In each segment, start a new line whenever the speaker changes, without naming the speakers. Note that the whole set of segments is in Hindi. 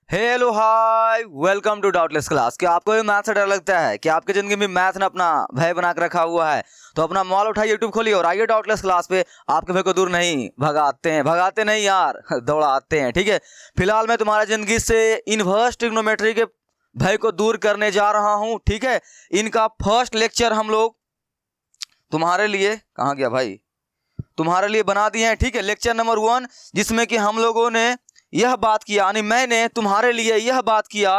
Hello hi welcome to Doubtless class. क्या आपको भी मैथ से डर लगता है कि आपकी जिंदगी में मैथ ने अपना भय बना के रखा हुआ है? तो अपना मोबाइल उठाइए, यूट्यूब खोलिए और आइए डाउटलेस क्लास पे। आपके भय को दूर नहीं भगाते नहीं यार दौड़ाते हैं। ठीक है, फिलहाल मैं तुम्हारा जिंदगी से इनवर्स ट्रिग्नोमेट्री के भय को दूर करने जा रहा हूं। ठीक है, इनका फर्स्ट लेक्चर हम लोग तुम्हारे लिए, कहाँ गया भाई, तुम्हारे लिए बना दिए हैं। ठीक है, लेक्चर नंबर 1, जिसमें कि हम लोगों ने यह बात किया, यानी मैंने तुम्हारे लिए यह बात किया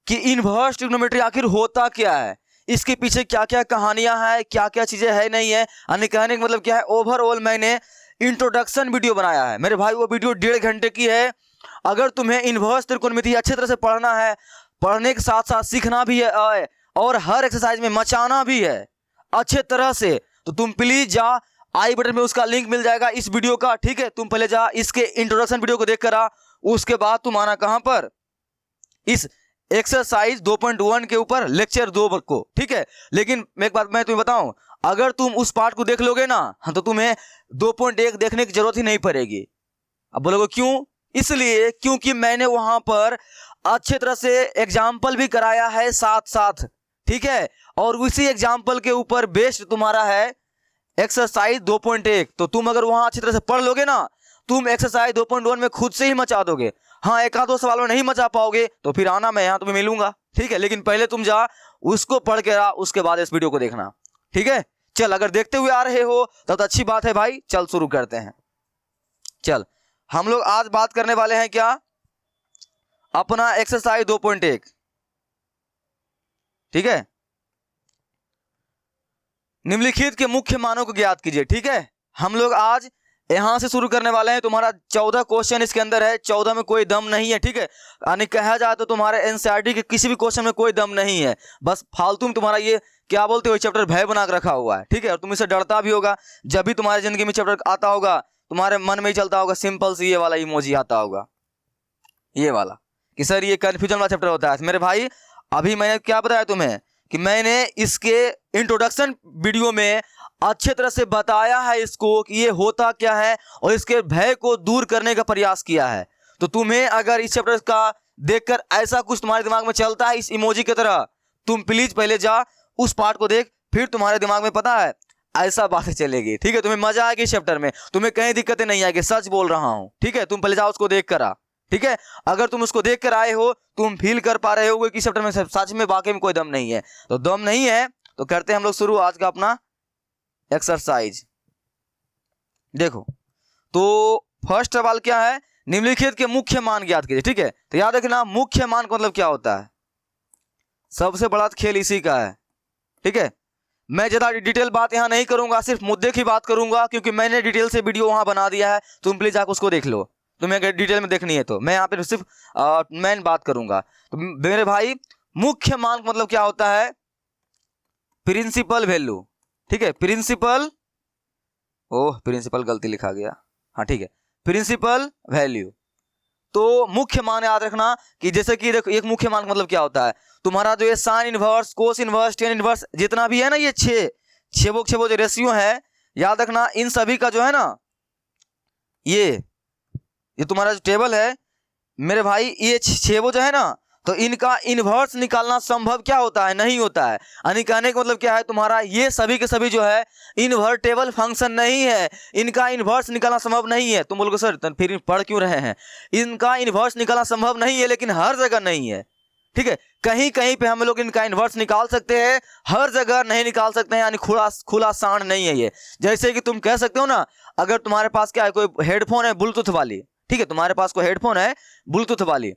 कि इनवर्स ट्रिग्नोमेट्री आखिर होता क्या है, इसके पीछे क्या क्या कहानियां हैं, क्या क्या चीजें है नहीं है। यानी कहने का मतलब क्या है, ओवरऑल मैंने इंट्रोडक्शन वीडियो बनाया है मेरे भाई। वो वीडियो 1.5 घंटे की है। अगर तुम्हें इनवर्स त्रिकोणमिति अच्छे तरह से पढ़ना है, पढ़ने के साथ साथ सीखना भी है और हर एक्सरसाइज में मचाना भी है अच्छे तरह से, तो तुम प्लीज जा, आई बटन में उसका लिंक मिल जाएगा इस वीडियो का। ठीक है, तुम पहले जा इसके इंट्रोडक्शन वीडियो को देख कर आ, उसके बाद तुम आना कहां पर, इस एक्सरसाइज 2.1 के ऊपर लेक्चर 2 को। ठीक है, लेकिन एक बात मैं तुम्हें बताऊं, अगर तुम उस पार्ट को देख लोगे ना तो तुम्हें 2.1 देखने की जरूरत ही नहीं पड़ेगी। अब बोलोगे क्यों? इसलिए क्योंकि मैंने वहां पर अच्छे तरह से एग्जाम्पल भी कराया है साथ साथ। ठीक है, और उसी एग्जाम्पल के ऊपर बेस्ड तुम्हारा है एक्सरसाइज 2.1। तो तुम अगर वहां अच्छी तरह से पढ़ लोगे ना, तुम एक्सरसाइज 2.1 में खुद से ही मचा दोगे। हाँ, एक आध दो सवाल में नहीं मचा पाओगे तो फिर आना, मैं यहां तुम्हें मिलूंगा। ठीक है, लेकिन पहले तुम जा उसको पढ़ के आ, उसके बाद इस वीडियो को देखना। ठीक है, चल, अगर देखते हुए आ रहे हो तब तो अच्छी बात है भाई। चल शुरू करते हैं। चल, हम लोग आज बात करने वाले हैं क्या, अपना एक्सरसाइज 2.1। ठीक है, निम्नलिखित के मुख्य मानों को ज्ञात कीजिए। ठीक है, हम लोग आज यहां से शुरू करने वाले हैं। तुम्हारा 14 क्वेश्चन इसके अंदर है, 14 में कोई दम नहीं है। ठीक है, यानी कहा जाए तो तुम्हारे एनसीईआरटी के किसी भी क्वेश्चन में कोई दम नहीं है, बस फालतू में तुम्हारा ये क्या बोलते हो चैप्टर भय बना के रखा हुआ है। ठीक है, और तुम इससे डरता भी होगा। जब भी तुम्हारी जिंदगी में चैप्टर आता होगा, तुम्हारे मन में ही चलता होगा सिंपल सी ये वाला इमोजी आता होगा, ये वाला, कि सर ये कंफ्यूजन वाला चैप्टर होता है। मेरे भाई, अभी मैंने क्या बताया तुम्हें कि मैंने इसके इंट्रोडक्शन वीडियो में अच्छे तरह से बताया है इसको कि ये होता क्या है और इसके भय को दूर करने का प्रयास किया है। तो तुम्हें अगर इस चैप्टर का देखकर ऐसा कुछ तुम्हारे दिमाग में चलता है इस इमोजी की तरह, तुम प्लीज पहले जा उस पार्ट को देख, फिर तुम्हारे दिमाग में पता है ऐसा बातें चलेगी। ठीक है, तुम्हें मजा आएगी इस चैप्टर में, तुम्हें कहीं दिक्कतें नहीं आएगी, सच बोल रहा हूं। ठीक है, तुम पहले जाओ उसको देख कर आ। ठीक है, अगर तुम उसको देख कर आए हो, तुम फील कर पा रहे हो कि चैप्टर में सच में वाकई में कोई दम नहीं है, तो दम नहीं है तो करते हैं हम लोग शुरू आज का अपना एक्सरसाइज। देखो, तो फर्स्ट सवाल क्या है, निम्नलिखित के मुख्य मान ज्ञात कीजिए। ठीक है, तो याद रखना मुख्य मान का मतलब क्या होता है, सबसे बड़ा खेल इसी का है। ठीक है, मैं ज्यादा डिटेल बात यहां नहीं करूंगा, सिर्फ मुद्दे की बात करूंगा, क्योंकि मैंने डिटेल से वीडियो वहां बना दिया है। तुम प्लीज जाकर उसको देख लो, तुम्हें अगर डिटेल में देखनी है तो। मैं यहाँ पे सिर्फ मेन बात करूंगा। तो मेरे भाई, मुख्य मान का मतलब क्या होता है, प्रिंसिपल वैल्यू। ठीक है, प्रिंसिपल गलती लिखा गया, हाँ ठीक है, प्रिंसिपल वैल्यू। तो मुख्य मान याद रखना कि जैसे कि देखो, एक मुख्य मान का मतलब क्या होता है, तुम्हारा जो ये sign inverse, cos inverse, tan inverse, जितना भी है ना, ये छह वो जो रेशियो है, याद रखना इन सभी का जो है ना, ये तुम्हारा जो टेबल है मेरे भाई, ये छह वो जो है ना, तो इनका इन्वर्स निकालना संभव क्या होता है, नहीं होता है। यानी कहने का मतलब क्या है, तुम्हारा ये सभी के सभी जो है इन्वर्टेबल फंक्शन नहीं है, इनका इन्वर्स निकालना संभव नहीं है। तुम बोलोगे सर फिर पढ़ क्यों रहे हैं, इनका इन्वर्स निकालना संभव नहीं है, लेकिन हर जगह नहीं है। ठीक है, कहीं कहीं पे हम लोग इनका इन्वर्स निकाल सकते हैं, हर जगह नहीं निकाल सकते हैं, यानी खुला सांड नहीं है ये। जैसे कि तुम कह सकते हो ना, अगर तुम्हारे पास क्या है, कोई हेडफोन है ब्लूटूथ वाली, ठीक है, तुम्हारे पास कोई हेडफोन है ब्लूटूथ वाली,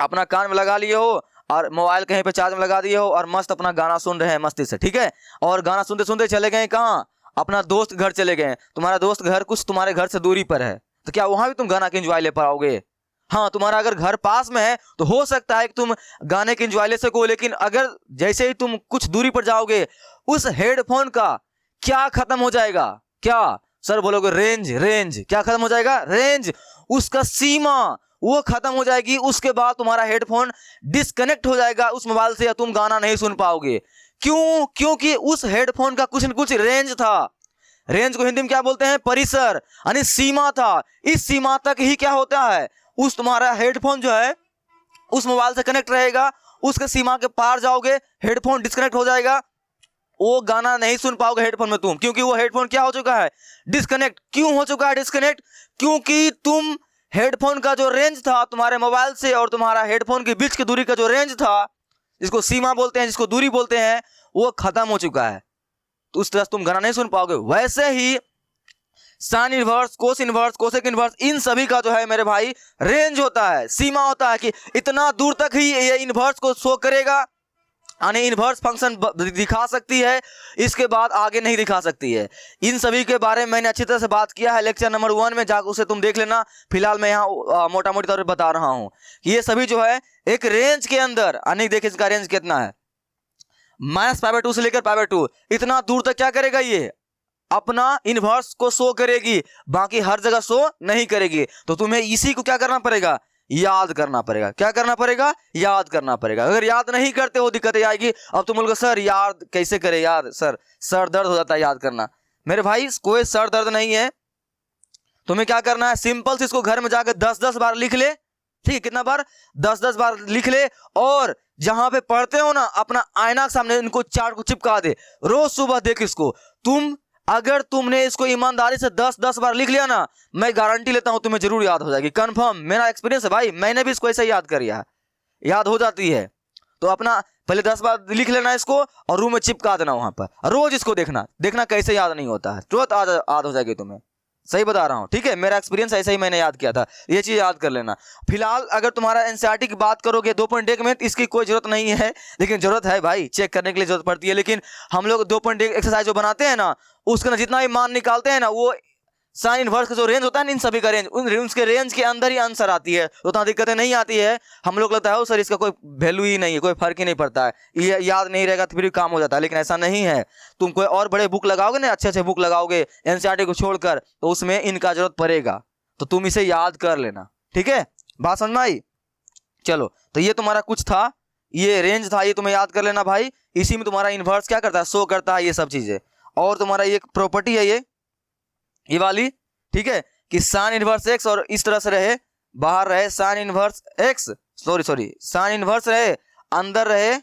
अपना कान में लगा लिए हो और मोबाइल कहीं पे चार्ज में लगा दिए हो और मस्त अपना गाना सुन रहे हैं मस्ती से। ठीक है, और गाना सुनते सुनते चले गए कहाँ, अपना दोस्त घर चले गए। तुम्हारा दोस्त घर कुछ तुम्हारे घर से दूरी पर है, तो क्या वहां भी तुम गाना के एंजॉय ले पाओगे? हाँ, तुम्हारा अगर घर पास में है तो हो सकता है कि तुम गाने के एंजॉय ले सको, लेकिन अगर जैसे ही तुम कुछ दूरी पर जाओगे, उस हेडफोन का क्या खत्म हो जाएगा, क्या सर बोलोगे, रेंज क्या खत्म हो जाएगा, रेंज, उसका सीमा वो खत्म हो जाएगी। उसके बाद तुम्हारा हेडफोन डिस्कनेक्ट हो जाएगा उस मोबाइल से, या तुम गाना नहीं सुन पाओगे। क्यों? क्योंकि उस हेडफोन का कुछ न कुछ रेंज था। रेंज को हिंदी में क्या बोलते हैं, परिसर, यानी सीमा था। इस सीमा तक ही क्या होता है, उस तुम्हारा हेडफोन जो है उस मोबाइल से कनेक्ट रहेगा, उसके सीमा के पार जाओगे, हेडफोन डिस्कनेक्ट हो जाएगा, वो गाना नहीं सुन पाओगे हेडफोन में तुम, क्योंकि वो हेडफोन क्या हो चुका है, डिस्कनेक्ट। क्यों हो चुका है डिस्कनेक्ट? क्योंकि तुम हेडफोन का जो रेंज था तुम्हारे मोबाइल से और तुम्हारा हेडफोन के बीच की दूरी का जो रेंज था, जिसको सीमा बोलते हैं, जिसको दूरी बोलते हैं, वो खत्म हो चुका है। तो उस तरह से तुम गाना नहीं सुन पाओगे। वैसे ही sine inverse, cos inverse, cosec inverse, इन सभी का जो है मेरे भाई रेंज होता है, सीमा होता है कि इतना दूर तक ही ये इनवर्स को शो करेगा, यानी इनवर्स फंक्शन दिखा सकती है, इसके बाद आगे नहीं दिखा सकती है। इन सभी के बारे में मैंने अच्छी तरह से बात किया है लेक्चर नंबर 1 में, जाकर उसे तुम देख लेना। फिलहाल मैं यहाँ मोटा मोटी तौर पर बता रहा हूँ कि ये सभी जो है एक रेंज के अंदर, यानी देखिए इसका रेंज कितना है, -π/2 से लेकर π/2, इतना दूर तक क्या करेगा, ये अपना इनवर्स को शो करेगी, बाकी हर जगह शो नहीं करेगी। तो तुम्हें इसी को क्या करना पड़ेगा, याद करना पड़ेगा। क्या करना पड़ेगा, याद करना पड़ेगा। अगर याद नहीं करते हो दिक्कतें आएगी। अब तुम बोलोगे सर याद कैसे करें, याद सर दर्द हो जाता है याद करना। मेरे भाई कोई सर दर्द नहीं है, तुम्हें क्या करना है, सिंपल से इसको घर में जाकर 10-10 बार लिख ले। ठीक है, कितना बार, 10-10 बार लिख ले, और जहां पे पढ़ते हो ना अपना आईना के सामने इनको चार्ट को चिपका दे, रोज सुबह देख इसको। अगर तुमने इसको ईमानदारी से 10-10 बार लिख लिया ना, मैं गारंटी लेता हूं तुम्हें जरूर याद हो जाएगी, कंफर्म, मेरा एक्सपीरियंस है भाई, मैंने भी इसको ऐसे याद किया है, याद हो जाती है। तो अपना पहले 10 बार लिख लेना इसको और रूम में चिपका देना, वहां पर रोज इसको देखना कैसे याद नहीं होता है, तुरंत याद हो जाएगी तुम्हें, सही बता रहा हूं। ठीक है, मेरा एक्सपीरियंस ऐसा ही मैंने याद किया था, ये चीज याद कर लेना। फिलहाल अगर तुम्हारा एनसीईआरटी की बात करोगे 2.1 में, इसकी कोई जरूरत नहीं है, लेकिन जरूरत है भाई, चेक करने के लिए जरूरत पड़ती है। लेकिन हम लोग 2.1 एक्सरसाइज जो बनाते हैं ना, उसका जितना भी मान निकालते हैं ना, वो साइन इनवर्स का जो रेंज होता है ना, इन सभी का रेंज, उसके रेंज के अंदर ही आंसर आती है, तो उतना दिक्कतें नहीं आती है। हम लोग लगता है सर इसका कोई वैल्यू ही नहीं है, कोई फर्क ही नहीं पड़ता है, ये याद नहीं रहेगा तो फिर भी काम हो जाता है, लेकिन ऐसा नहीं है। तुम कोई और बड़े बुक लगाओगे ना, अच्छे बुक लगाओगे एनसीईआरटी को छोड़कर, तो उसमें इनका जरूरत पड़ेगा, तो तुम इसे याद कर लेना। ठीक है, बात समझ में आई? चलो, तो ये तुम्हारा कुछ था, ये रेंज था, ये तुम्हें याद कर लेना भाई। इसी में तुम्हारा इनवर्स क्या करता है, शो करता है, ये सब चीजें। और तुम्हारा ये प्रॉपर्टी है ये वाली, ठीक है, कि साइन इनवर्स एक्स और इस तरह से रहे, बाहर रहे sine inverse x, sorry sine inverse रहे, अंदर रहे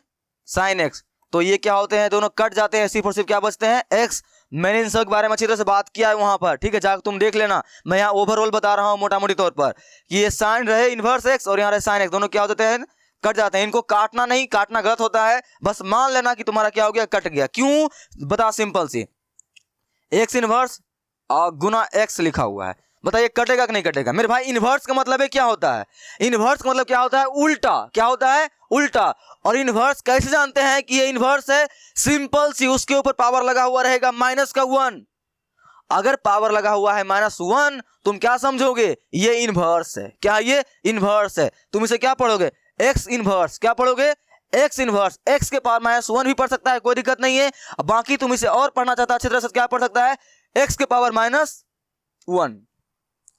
साइन एक्स, तो ये क्या होते हैं, दोनों कट जाते हैं, सिर्फ और सिर्फ क्या बचते हैं, एक्स। मैंने इन सब के बारे में अच्छी तरह से बात किया है वहां पर, ठीक है, जाकर तुम देख लेना। मैं यहाँ ओवरऑल बता रहा हूँ मोटा मोटी तौर पर कि ये साइन रहे इनवर्स एक्स और यहाँ रहे साइन एक्स, दोनों क्या हो जाते हैं, कट जाते हैं। इनको काटना नहीं, काटना गलत होता है, बस मान लेना कि तुम्हारा क्या हो गया, कट गया। क्यों, बता, सिंपल सी, एक्स इनवर्स गुना एक्स लिखा हुआ है, बताइए कटेगा कि नहीं कटेगा? मेरे भाई इनवर्स का मतलब है क्या होता है, इनवर्स का मतलब क्या होता है, उल्टा। क्या होता है, उल्टा। और इनवर्स कैसे जानते हैं कि ये इनवर्स है? सिंपल सी, उसके ऊपर पावर लगा हुआ रहेगा -1। अगर पावर लगा हुआ है -1, तुम क्या समझोगे, ये इनवर्स है। क्या ये इनवर्स है? तुम इसे क्या पढ़ोगे, एक्स इनवर्स। क्या पढ़ोगे, एक्स इनवर्स। एक्स के पावर -1 भी पढ़ सकता है, कोई दिक्कत नहीं है। बाकी तुम इसे और पढ़ना चाहता है अच्छी तरह से, क्या पढ़ सकता है, एक्स के पावर -1।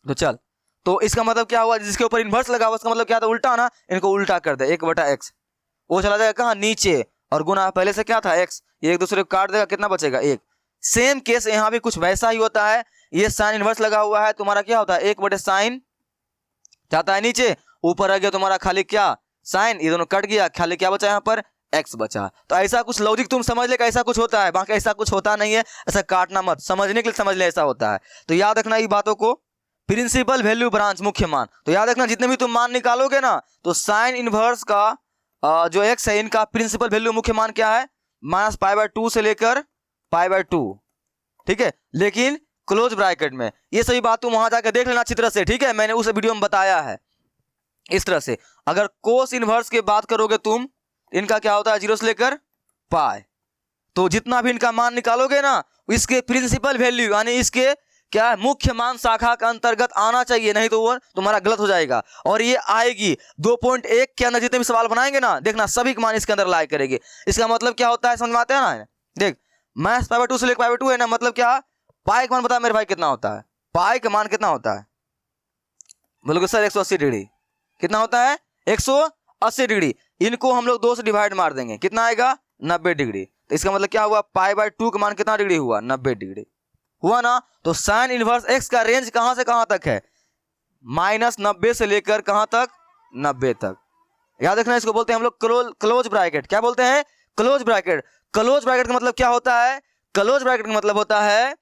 तो चल, तो इसका मतलब क्या हुआ, जिसके ऊपर इनवर्स लगा हुआ उसका मतलब क्या था, उल्टा ना। इनको उल्टा कर दे, 1/x, वो चला जाएगा कहाँ, नीचे, और गुना पहले से क्या था, x, ये एक दूसरे को काट देगा, कितना बचेगा, 1। सेम केस यहाँ भी कुछ वैसा ही होता है। ये साइन इनवर्स लगा हुआ है, तुम्हारा क्या होता है, 1/sin जाता है नीचे, ऊपर आ गया तुम्हारा खाली क्या, साइन, ये दोनों कट गया, खाली क्या बचा यहाँ पर, x बचा। तो ऐसा कुछ लॉजिक तुम समझ ले कि ऐसा कुछ होता है, बाकी ऐसा कुछ होता नहीं है। ऐसा काटना मत, समझने के लिए समझ ले ऐसा होता है। तो याद रखना ये बातों को। प्रिंसिपल वैल्यू ब्रांच, मुख्य मान, तो याद रखना जितने भी तुम मान निकालोगे ना, तो साइन इनवर्स का जो x है, इनका प्रिंसिपल वैल्यू मुख्य मान क्या है, -π/2 से लेकर π/2। ठीक है, लेकिन क्लोज ब्रैकेट में। ये सभी बात तुम वहां जाकर देख लेना अच्छी तरह से, ठीक है, मैंने उस वीडियो में बताया है। इस तरह से अगर कोस इनवर्स की बात करोगे तुम, इनका क्या होता है, 0 से लेकर पाई, तो जितना भी इनका मान निकालोगे ना, इसके प्रिंसिपल वैल्यू यानी इसके क्या है, मुख्य मान शाखा के अंतर्गत आना चाहिए, नहीं तो वो तुम्हारा गलत हो जाएगा। और ये आएगी 2.1 के अंदर, जितने भी सवाल बनाएंगे ना, देखना सभी के मान इसके अंदर लाए करेंगे। इसका मतलब क्या होता है, समझ में आता है ना? देख, -π/2 से लेकर π/2 है ना, मतलब क्या, पाई का मान बता मेरे भाई कितना होता है, पाई का मान कितना होता है, बोलोगे सर 180 डिग्री। कितना होता है, 180 डिग्री। इनको हम लोग 2 से डिवाइड मार देंगे, कितना आएगा, 90 डिग्री। तो इसका मतलब क्या हुआ, π/2 का मान कितना डिग्री हुआ, 90 डिग्री हुआ ना। तो साइन इनवर्स एक्स का रेंज कहां से कहां तक है, -90 से लेकर कहां तक, 90 तक। याद रखना, इसको बोलते हैं हम लोग क्लोज ब्रैकेट। क्या बोलते हैं? Close bracket. क्लोज ब्रैकेट का मतलब क्या होता है? क्लोज ब्रैकेट का मतलब होता है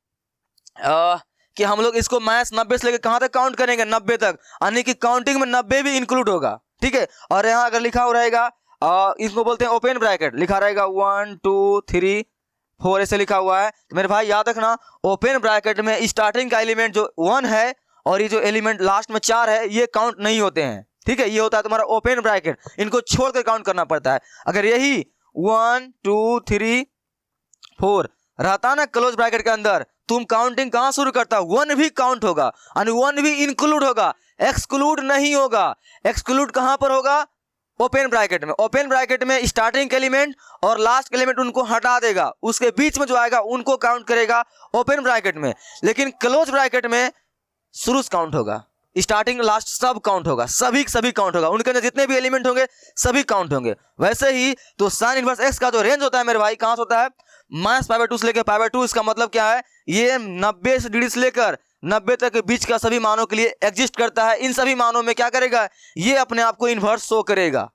कि हम लोग इसको माइनस 90 से लेकर कहां तक काउंट करेंगे? 90 तक, यानी कि काउंटिंग में 90 भी इंक्लूड होगा। ठीक है, और यहाँ अगर लिखा हो रहेगा इसको बोलते हैं ओपन ब्रैकेट, लिखा रहेगा 1 2 3 4 ऐसे लिखा हुआ है। तो मेरे भाई याद रखना, ओपन ब्रैकेट में स्टार्टिंग का एलिमेंट जो 1 है और ये जो एलिमेंट लास्ट में 4 है ये काउंट नहीं होते हैं। ठीक है, ये होता है तुम्हारा ओपन ब्रैकेट, इनको छोड़कर काउंट करना पड़ता है। अगर यही 1 2 3 4 रहता ना क्लोज ब्रैकेट के अंदर, तुम काउंटिंग कहां शुरू करता? 1 भी काउंट होगा, यानी 1 भी इंक्लूड होगा, एक्सक्लूड नहीं होगा। एक्सक्लूड कहां पर होगा? ओपन ब्रैकेट में। ओपन ब्रैकेट में स्टार्टिंग एलिमेंट और लास्ट एलिमेंट उनको हटा देगा, उसके बीच में जो आएगा उनको काउंट करेगा ओपन ब्रैकेट में। लेकिन क्लोज ब्रैकेट में शुरू से काउंट होगा, स्टार्टिंग लास्ट सब काउंट होगा, सभी काउंट होगा, उनके अंदर जितने भी एलिमेंट होंगे सभी काउंट होंगे। वैसे ही तो साइन इनवर्स एक्स का जो रेंज होता है मेरे भाई, कहां से होता है? -π/2 से लेकर π/2। इसका मतलब क्या है? ये 90 डिग्री से लेकर 90 तक के बीच का सभी मानों के लिए एग्जिस्ट करता है। इन सभी मानों में क्या करेगा? ये अपने आप को इन्वर्स शो करेगा।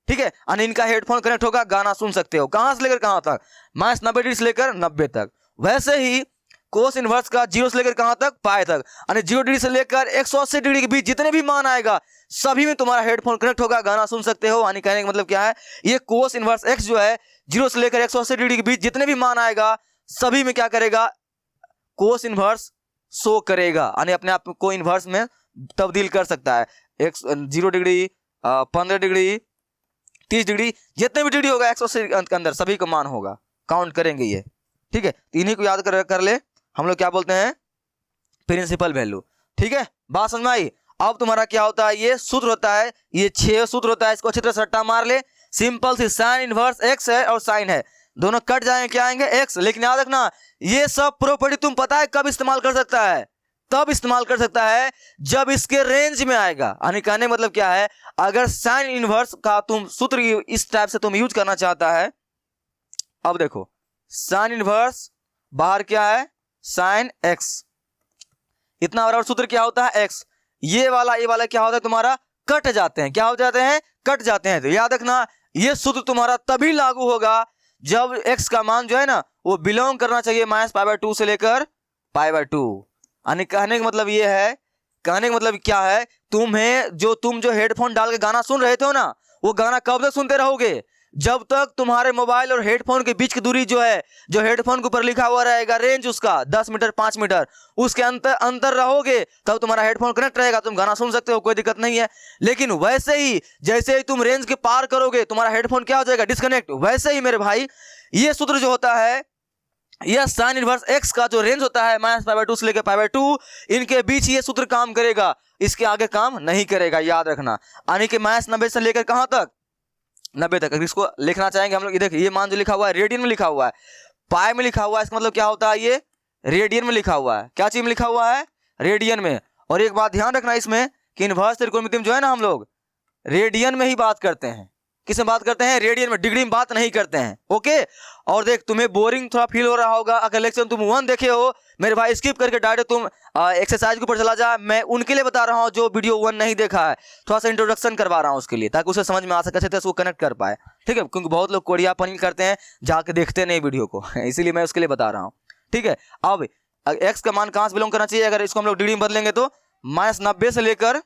ठीक है, यानी इनका हेडफोन कनेक्ट होगा, गाना सुन सकते हो कहां से लेकर कहां तक? -90 डिग्री से लेकर 90 तक। वैसे ही कोस इनवर्स का 0 से लेकर कहां तक? पाई तक, यानी 0 डिग्री से लेकर 180 डिग्री के बीच जितने भी मान आएगा सभी में तुम्हारा हेडफोन कनेक्ट होगा, गाना सुन सकते हो। यानी कहने का मतलब क्या है? ये कोस इनवर्स एक्स जो है 0 से लेकर 180 डिग्री के बीच जितने भी मान आएगा सभी में क्या करेगा? कोस इनवर्स शो करेगा, यानी अपने आप को इनवर्स में तब्दील कर सकता है। 0 डिग्री 15 डिग्री 30 डिग्री जितने भी डिग्री होगा 180 के अंदर सभी का मान होगा, काउंट करेंगे ये। ठीक है, इन्हीं को याद कर ले। हम लोग क्या बोलते हैं? Principal value. ठीक है, बात समझ में आई? अब तुम्हारा क्या होता है? ये सूत्र होता है, ये 6 सूत्र होता है, इसको अच्छी तरह सट्टा मार ले। सिंपल सी साइन इनवर्स एक्स है और साइन है, दोनों कट जाएंगे, क्या आएंगे? एक्स। लेकिन याद रखना, ये सब प्रॉपर्टी तुम पता है कब इस्तेमाल कर सकता है? तब इस्तेमाल कर सकता है जब इसके रेंज में आएगा। यानी कहने मतलब क्या है? अगर साइन इनवर्स का तुम सूत्र इस टाइप से तुम यूज करना चाहता है, अब देखो साइन इनवर्स बाहर क्या है? साइन एक्स, इतना बराबर सूत्र क्या होता है? एक्स। ये वाला क्या होता है तुम्हारा? कट जाते हैं। क्या हो जाते हैं? कट जाते हैं। तो याद रखना, ये सूत्र तुम्हारा तभी लागू होगा जब एक्स का मान जो है ना वो बिलोंग करना चाहिए -π/2 से लेकर π/2। यानी कहने का मतलब ये है, कहने का मतलब क्या है? तुम जो हेडफोन डाल के गाना सुन रहे थे ना, वो गाना कब तक सुनते रहोगे? जब तक तुम्हारे मोबाइल और हेडफोन के बीच की दूरी जो है, जो हेडफोन के ऊपर लिखा हुआ रहेगा रेंज उसका 10 मीटर 5 मीटर, उसके अंतर रहोगे तब तुम्हारा हेडफोन कनेक्ट रहेगा, तुम गाना सुन सकते हो, कोई दिक्कत नहीं है। लेकिन वैसे ही जैसे ही तुम रेंज के पार करोगे तुम्हारा हेडफोन क्या हो जाएगा? डिस्कनेक्ट। वैसे ही मेरे भाई ये सूत्र जो होता है, यह साइन इनवर्स एक्स का जो रेंज होता है -π/2 से लेकर π/2, इनके बीच ये सूत्र काम करेगा, इसके आगे काम नहीं करेगा। याद रखना, यानी कि -90 से लेकर कहां तक? 90 तक। अगर इसको लिखना चाहेंगे हम लोग, देखिए ये मान जो लिखा हुआ है रेडियन में लिखा हुआ है, पाई में लिखा हुआ है, इसका मतलब क्या होता है? ये रेडियन में लिखा हुआ है। क्या चीज में लिखा हुआ है? रेडियन में। और एक बात ध्यान रखना इसमें कि इनवर्स त्रिकोणमिति जो है ना, हम लोग रेडियन में ही बात करते हैं। किसमें बात करते हैं? रेडियन में, डिग्री में बात नहीं करते हैं। ओके, और देख तुम्हें बोरिंग थोड़ा फील हो रहा होगा, अगर लेक्चर तुम 1 देखे हो मेरे भाई, स्किप करके डायरेक्ट तुम एक्सरसाइज के ऊपर चला जा। मैं उनके लिए बता रहा हूं जो वीडियो 1 नहीं देखा है, थोड़ा सा इंट्रोडक्शन करवा रहा हूं उसके लिए, ताकि उसे समझ में आ सके, अच्छे से कनेक्ट कर पाए। ठीक है, क्योंकि बहुत लोग कोड़ियापनी करते हैं, जाके देखते नहीं वीडियो को, इसीलिए मैं उसके लिए बता रहा हूँ। ठीक है, अब एक्स का मान कहां से बिलोंग करना चाहिए? अगर इसको हम लोग डिग्री में बदलेंगे तो -90 से लेकर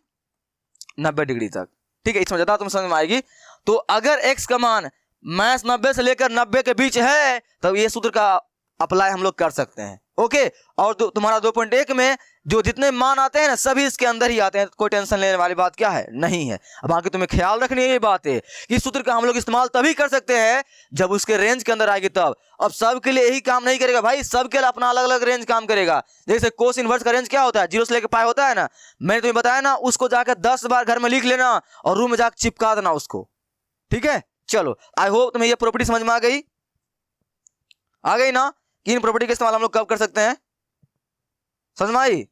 90 डिग्री तक। ठीक है, इसमें ज्यादा तुम समझ में आएगी। तो अगर x का मान -90 से लेकर 90 के बीच है तब ये सूत्र का अप्लाई हम लोग कर सकते हैं। ओके, और तुम्हारा 2.1 में जो जितने मान आते हैं ना सभी इसके अंदर ही आते हैं, कोई टेंशन लेने वाली बात क्या है? नहीं है। अब बाकी तुम्हें ख्याल रखनी है ये बात है कि सूत्र का हम लोग इस्तेमाल तभी कर सकते हैं जब उसके रेंज के अंदर आएगी तब। अब सबके लिए यही काम नहीं करेगा भाई, सबके लिए अपना अलग अलग रेंज काम करेगा। जैसे कोस इनवर्स का रेंज क्या होता है? 0 से लेकर पाई होता है ना, मैंने तुम्हें बताया ना, उसको जाकर 10 बार घर में लिख लेना और रूम में जाकर चिपका देना उसको। ठीक है, चलो आई होप तुम्हें ये प्रॉपर्टी समझ में आ गई ना, कि इन प्रॉपर्टी का इस्तेमाल हम लोग कब कर सकते हैं? समझ में आई?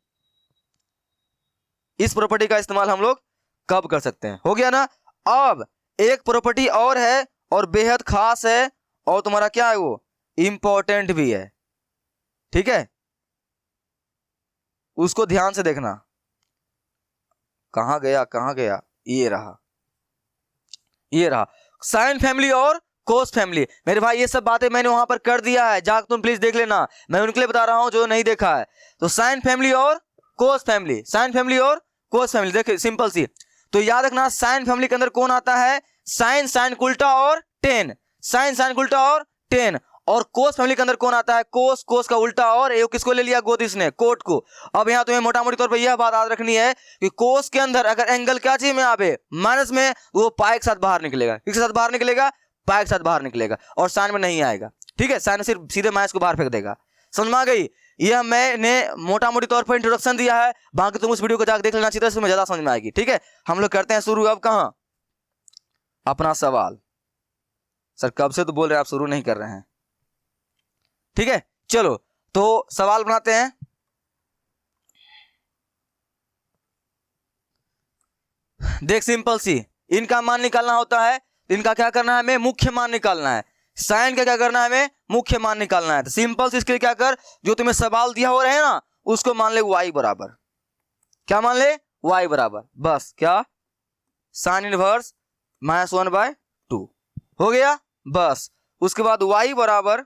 इस प्रॉपर्टी का इस्तेमाल हम लोग कब कर सकते हैं? हो गया ना। अब एक प्रॉपर्टी और है और बेहद खास है, और तुम्हारा क्या है? वो इंपॉर्टेंट भी है। ठीक है, उसको ध्यान से देखना। कहां गया? ये रहा। ये रहा साइन फैमिली और कोस फैमिली। मेरे भाई ये सब बातें मैंने वहां पर कर दिया है, जाकर तुम प्लीज देख लेना, मैं उनके लिए बता रहा हूं जो नहीं देखा है। तो साइन फैमिली और कोस फैमिली, साइन फैमिली और कोस फैमिली, देखिए सिंपल सी। तो याद रखना साइन फैमिली के अंदर कौन आता है, साइन साइन उल्टा और टेन, साइन साइन उल्टा और टेन। और कोस फैमिली के अंदर कौन आता है, कोस कोस का उल्टा और ये किसको ले लिया, गोद इसने, कोट को। अब यहाँ तुम्हें मोटा मोटी तौर पर यह बात याद रखनी है कि कोस के अंदर अगर एंगल क्या चाहिए में आवे माइनस में, वो पाई के साथ बाहर निकलेगा, किसके साथ बाहर निकलेगा, पाई के साथ बाहर निकलेगा, और साइन में नहीं आएगा। ठीक है, साइन सिर्फ सीधे माइनस को बाहर फेंक देगा। समझ में आ गई? यह मैंने मोटा मोटी तौर पर इंट्रोडक्शन दिया है, बाकी तुम उस वीडियो को जाकर देख लेना चाहिए, तुम्हें ज्यादा समझ में आएगी। ठीक है, हम लोग करते हैं शुरू। अब कहाँ अपना सवाल। सर कब से तो बोल रहे हैं आप शुरू नहीं कर रहे हैं। ठीक है, चलो तो सवाल बनाते हैं। देख सिंपल सी, इनका मान निकालना होता है, इनका क्या करना है, हमें मुख्य मान निकालना है। साइन का क्या करना है, हमें मुख्य मान निकालना है। तो सिंपल सी इसके लिए क्या कर, जो तुम्हें सवाल दिया हो रहे हैं ना, उसको मान ले y बराबर, क्या मान ले, y बराबर, बस क्या, साइन इनवर्स -1/2 हो गया बस। उसके बाद y बराबर,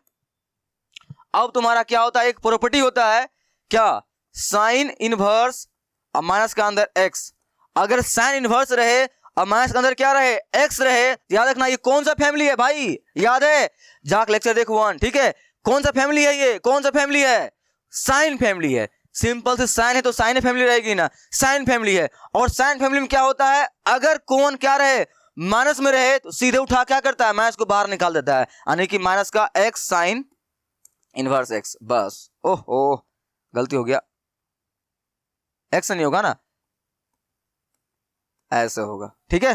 अब तुम्हारा क्या होता है, एक प्रॉपर्टी होता है क्या, साइन इनवर्स और माइनस का अंदर x। अगर साइन इनवर्स रहे और माइनस के अंदर क्या रहे, x रहे, याद रखना ये कौन सा फैमिली है भाई, याद है, जाके लेक्चर देखो 1। ठीक है, कौन सा फैमिली है ये, कौन सा फैमिली है, साइन फैमिली है। सिंपल से साइन है तो साइन फैमिली रहेगी ना, साइन फैमिली है। और साइन फैमिली में क्या होता है, अगर कौन क्या रहे, माइनस में रहे, तो सीधे उठा क्या करता है, माइनस को बाहर निकाल देता है, यानी कि माइनस का x साइन इनवर्स x, बस। ओहो गलती हो गया, x नहीं होगा ना, ऐसे होगा। ठीक है,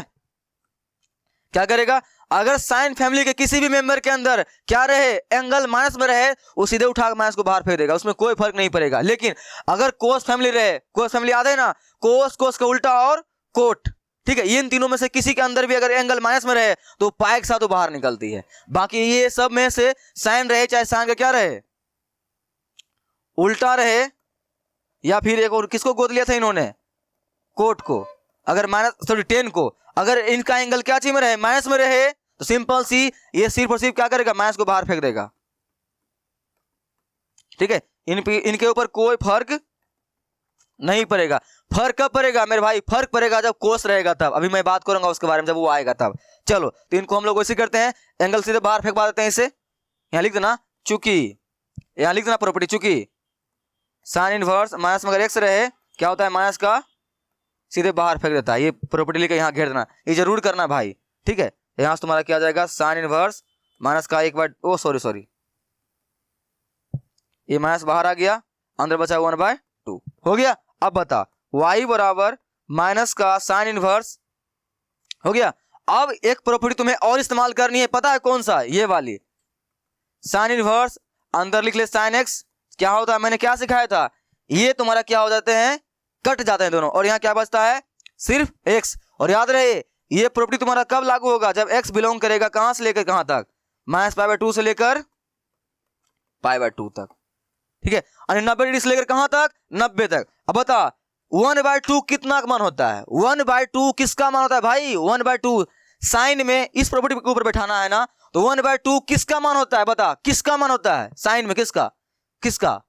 क्या करेगा, अगर साइन फैमिली के किसी भी मेंबर के अंदर क्या रहे, एंगल माइनस में रहे, वो सीधे उठा के माइनस को बाहर फेंक देगा, उसमें कोई फर्क नहीं पड़ेगा। लेकिन अगर कोस फैमिली रहे, कोस फैमिली याद है ना, कोस कोस का उल्टा और कोट, ठीक है, इन तीनों में से किसी के अंदर भी अगर एंगल माइनस में रहे तो पाई के साथ वो बाहर निकलती है। बाकी ये सब में से साइन रहे चाहे साइन का क्या रहे, उल्टा रहे, या फिर एक और किसको गोद लिया था इन्होंने, कोट को, अगर माइनस सॉरी 10 को, अगर इनका एंगल क्या चीज में रहे, माइनस में रहे, तो सिंपल सी ये सिर्फ और सिर्फ क्या करेगा, माइनस को बाहर फेंक देगा। ठीक है, इनके ऊपर कोई फर्क नहीं पड़ेगा। फर्क कब पड़ेगा मेरे भाई, फर्क पड़ेगा जब कोस रहेगा तब, अभी मैं बात करूंगा उसके बारे में जब वो आएगा तब। चलो तो इनको हम लोग वैसे करते हैं, एंगल सीधे बाहर फेंकवा देते हैं, इसे यहां लिख देना, चूंकि यहां लिख देना प्रॉपर्टी, चूंकि साइन इनवर्स माइनस में अगर x रहे, क्या होता है, माइनस का सीधे बाहर फेंक देता है। ये प्रॉपर्टी लेकर यहाँ घेर देना, ये जरूर करना भाई। ठीक है, यहां से तुम्हारा क्या आ जाएगा, साइन इनवर्स माइनस का 1/, सॉरी ये माइनस बाहर आ गया, अंदर बचा 1/2 हो गया। अब बता, y बराबर माइनस का साइन इनवर्स हो गया। अब एक प्रॉपर्टी तुम्हें और इस्तेमाल करनी है, पता है कौन सा, ये वाली, साइन इनवर्स अंदर लिख ले साइन x, क्या होता है, मैंने क्या सिखाया था, ये तुम्हारा क्या हो जाते हैं, कट जाते हैं दोनों, और यहाँ क्या बचता है, सिर्फ x। और याद रहे ये प्रॉपर्टी तुम्हारा कब लागू होगा, जब x बिलोंग करेगा कहां से लेकर कहां तक, -π/2 से लेकर π/2 तक। ठीक है, 90 डिग्री से लेकर कहां तक, 90 तक। अब बता 1/2 कितना का मान होता है, 1/2 किसका मान होता है भाई, 1/2 साइन में इस प्रॉपर्टी के ऊपर बैठाना है ना, तो 1/2 किसका मान होता है, बता किसका मान होता है साइन में, किसका किसका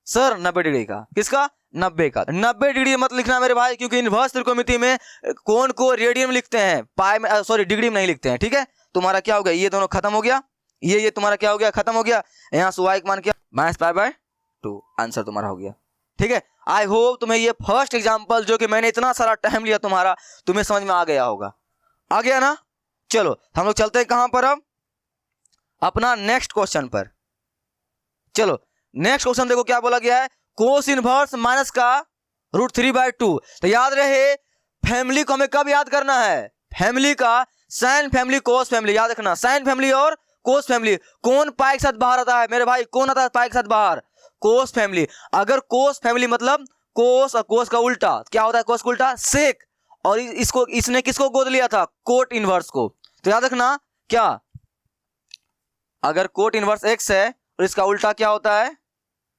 सर 90 डिग्री का, किसका 90 का। 90 डिग्री मत लिखना मेरे भाई, क्योंकि इनवर्स त्रिकोणमिति में कोण को रेडियन में लिखते हैं, पाई में सॉरी डिग्री में नहीं लिखते हैं। ठीक है, तुम्हारा क्या हो गया, ये दोनों खत्म हो गया, ये तुम्हारा क्या हो गया, खत्म हो गया। यहाँ से y का मान क्या, -π/2, आंसर तुम्हारा हो गया। ठीक है, आई होप तुम्हें ये फर्स्ट एग्जाम्पल जो कि मैंने इतना सारा टाइम लिया तुम्हारा, तुम्हें समझ में आ गया होगा, आ गया ना। चलो हम लोग चलते हैं कहां पर, अब अपना नेक्स्ट क्वेश्चन पर। चलो नेक्स्ट क्वेश्चन देखो क्या बोला गया है, कोस इनवर्स माइनस का √3/2। तो याद रहे फैमिली को हमें कब याद करना है, फैमिली का साइन फैमिली कोस फैमिली, याद रखना साइन फैमिली और कोस फैमिली। कौन पाई के साथ बाहर आता है मेरे भाई, कौन आता है पाई के साथ बाहर, कोस फैमिली। अगर कोस फैमिली मतलब कोस और कोस का उल्टा, क्या होता है कोस का उल्टा, सेक, और इसको इसने किसको गोद लिया था, कोट इनवर्स को। तो याद रखना क्या, अगर कोट इनवर्स x है और इसका उल्टा क्या होता है,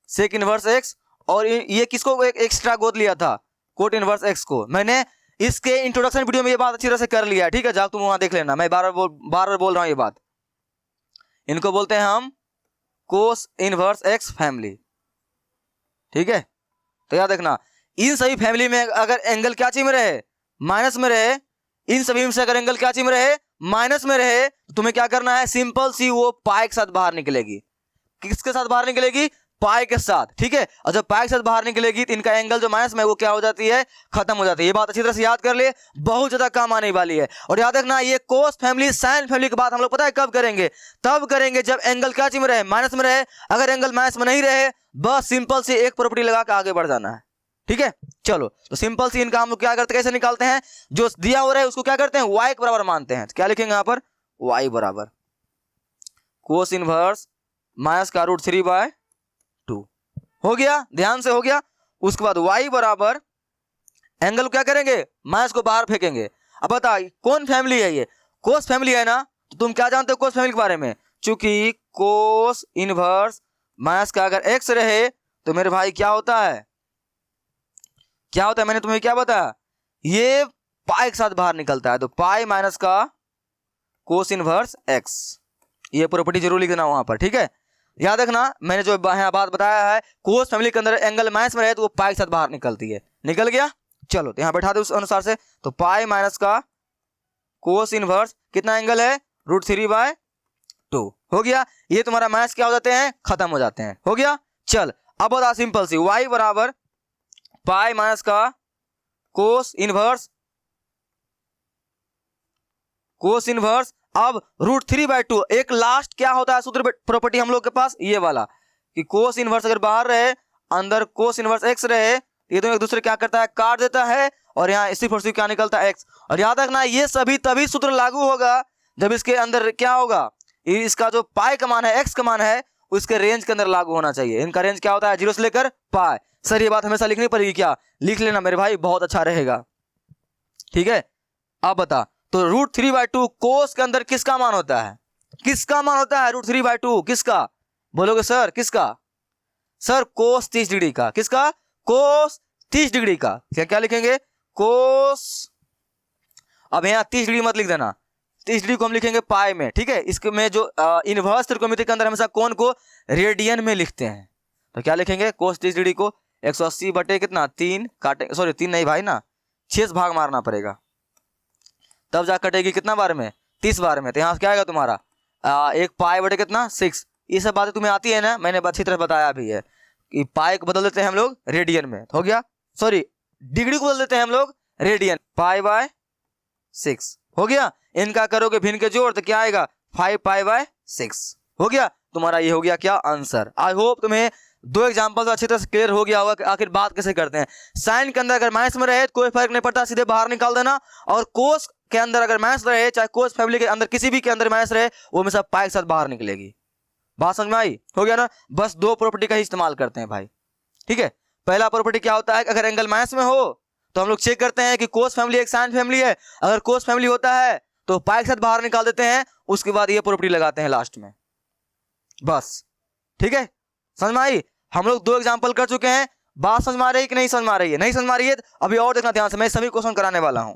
सेक इनवर्स x, और ये किसको एक एक्स्ट्रा गोद लिया था, कोट इनवर्स x को। मैंने इसके इंट्रोडक्शन वीडियो में ये बात अच्छी तरह से कर लिया है, ठीक है, जाओ तुम वहां देख लेना, मैं बार बार बोल रहा हूं ये बात। इनको बोलते हैं हम कोस इनवर्स एक्स फैमिली, ठीक है। तो याद रखना, इन सभी फैमिली में अगर एंगल क्या चीज में रहे, माइनस में रहे, इन सभी में से अगर एंगल क्या चीज में रहे, माइनस में रहे, तो तुम्हें क्या करना है, सिंपल सी वो पाई के साथ बाहर निकलेगी। किसके साथ बाहर निकलेगी, पाई के साथ, ठीक है। और जब पाई के साथ बाहर निकलेगी तो इनका एंगल जो माइनस में वो क्या हो जाती है, खत्म हो जाती है। ये बात अच्छी तरह से याद कर ले, बहुत ज्यादा काम आने वाली है। और याद रखना, ये कोस फैमिली साइन फैमिली की बात हम लोग पता है कब करेंगे, तब करेंगे जब एंगल क्या चीज में रहे, माइनस में रहे। अगर एंगल माइनस में नहीं रहे, बस सिंपल से एक प्रॉपर्टी लगा के आगे बढ़ जाना है, ठीक है। चलो, तो सिंपल सी इनका हम लोग क्या करते हैं, कैसे निकालते हैं, जो दिया हो रहा है उसको क्या करते हैं, y के बराबर मानते हैं। तो क्या लिखेंगे यहाँ पर, y बराबर कोस इनवर्स माइनस का √3/2 हो गया, ध्यान से हो गया। उसके बाद y बराबर एंगल क्या करेंगे, माइनस को बाहर फेंकेंगे। अब बता कौन फैमिली है, ये कोस फैमिली है ना। तो तुम क्या जानते हो कोस फैमिली के बारे में, चूंकि कोस इनवर्स माइनस का अगर x रहे तो मेरे भाई क्या होता है, क्या होता है, मैंने तुम्हें क्या बताया, ये पाई के साथ बाहर निकलता है। तो पाई माइनस का कोस इनवर्स x, ये प्रॉपर्टी जरूर लिख देना वहां पर, ठीक है। याद रखना, मैंने जो यहाँ बात बताया है, कोस फैमिली के अंदर एंगल माइनस में रहे तो वो पाई के साथ बाहर निकलती है। निकल गया, चलो तो यहाँ बैठा दो उस अनुसार से। तो पाई माइनस का कोस इनवर्स कितना एंगल है, √3/2 हो गया। ये तुम्हारा माइनस क्या हो जाते हैं, खत्म हो जाते हैं, हो गया। चल अब बता सिंपल सी, y बराबर पाई माइनस का कोस इनवर्स अब √3/2। एक लास्ट क्या होता है सूत्र प्रॉपर्टी हम लोग के पास, ये वाला कि कोस इनवर्स अगर बाहर रहे, अंदर कोस इनवर्स x रहे, ये तो एक दूसरे क्या करता है, काट देता है, और यहाँ सिर्फ और सिर्फ क्या निकलता है x। और याद रखना, ये सभी तभी सूत्र लागू होगा जब इसके अंदर क्या होगा, इसका जो पाई का मान है, x का मान है, उसके रेंज के अंदर लागू होना चाहिए। इनका रेंज क्या होता है, 0 से लेकर पाई। सर ये बात हमेशा लिखनी पड़ेगी क्या, लिख लेना मेरे भाई, बहुत अच्छा रहेगा, ठीक है। अब बता, तो √3/2 कोस के अंदर किसका मान होता है, किसका मान होता है √3/2, किसका बोलोगे सर, किसका, सर कोस 30 डिग्री का, किसका, कोस 30 डिग्री का। क्या क्या लिखेंगे, कोस, अब यहाँ 30 डिग्री मत लिख देना, 30 डिग्री को हम लिखेंगे पाई में, ठीक है। इसके में जो इनवर्स त्रिकोणमिति के अंदर हमेशा कोण को रेडियन में लिखते हैं। तो क्या लिखेंगे, कोस 30 डिग्री को 180 बटे कितना 3 काटे, सॉरी 3 नहीं भाई ना, 6 भाग मारना पड़ेगा, तब जा कटेगी कितना बार में, 30 बार में। तो यहाँ क्या आएगा तुम्हारा, एक पाई बटे कितना 6। ये सब बातें तुम्हें आती है ना, मैंने अच्छी तरह बताया भी है कि पाई को बदल देते हैं हम लोग रेडियन में, हो गया, सॉरी डिग्री को बदल देते हैं हम लोग रेडियन, π/6 हो गया। इनका करोगे भिन्न के जोड़ तो क्या आएगा, 5π/6 हो गया। तुम्हारा ये हो गया क्या, आंसर। आई होप तुम्हें 2 एग्जाम्पल तो अच्छी तरह से क्लियर हो गया होगा कि आखिर बात कैसे करते हैं। साइन के अंदर अगर माइनस में रहे तो कोई फर्क नहीं पड़ता, सीधे बाहर निकाल देना। और कोस के अंदर अगर माइनस रहे, चाहे कोस फैमिली के अंदर किसी भी के अंदर माइनस रहे, वो हमेशा पाई के साथ बाहर निकलेगी। बात समझ में आई, हो गया ना। बस 2 प्रॉपर्टी का ही इस्तेमाल करते हैं भाई, ठीक है। पहला प्रॉपर्टी क्या होता है, अगर एंगल माइनस में हो तो हम लोग चेक करते हैं कि कोस फैमिली एक साइन फैमिली है। अगर कोस फैमिली होता है तो पाई के साथ बाहर निकाल देते हैं, उसके बाद ये प्रॉपर्टी लगाते हैं लास्ट में, बस, ठीक है। समझ में आई। हम लोग 2 एग्जाम्पल कर चुके हैं। बात समझ में आ रही है कि नहीं समझ में आ रही है, नहीं समझ में आ रही है अभी और देखना ध्यान से, मैं सभी क्वेश्चन कराने वाला हूं,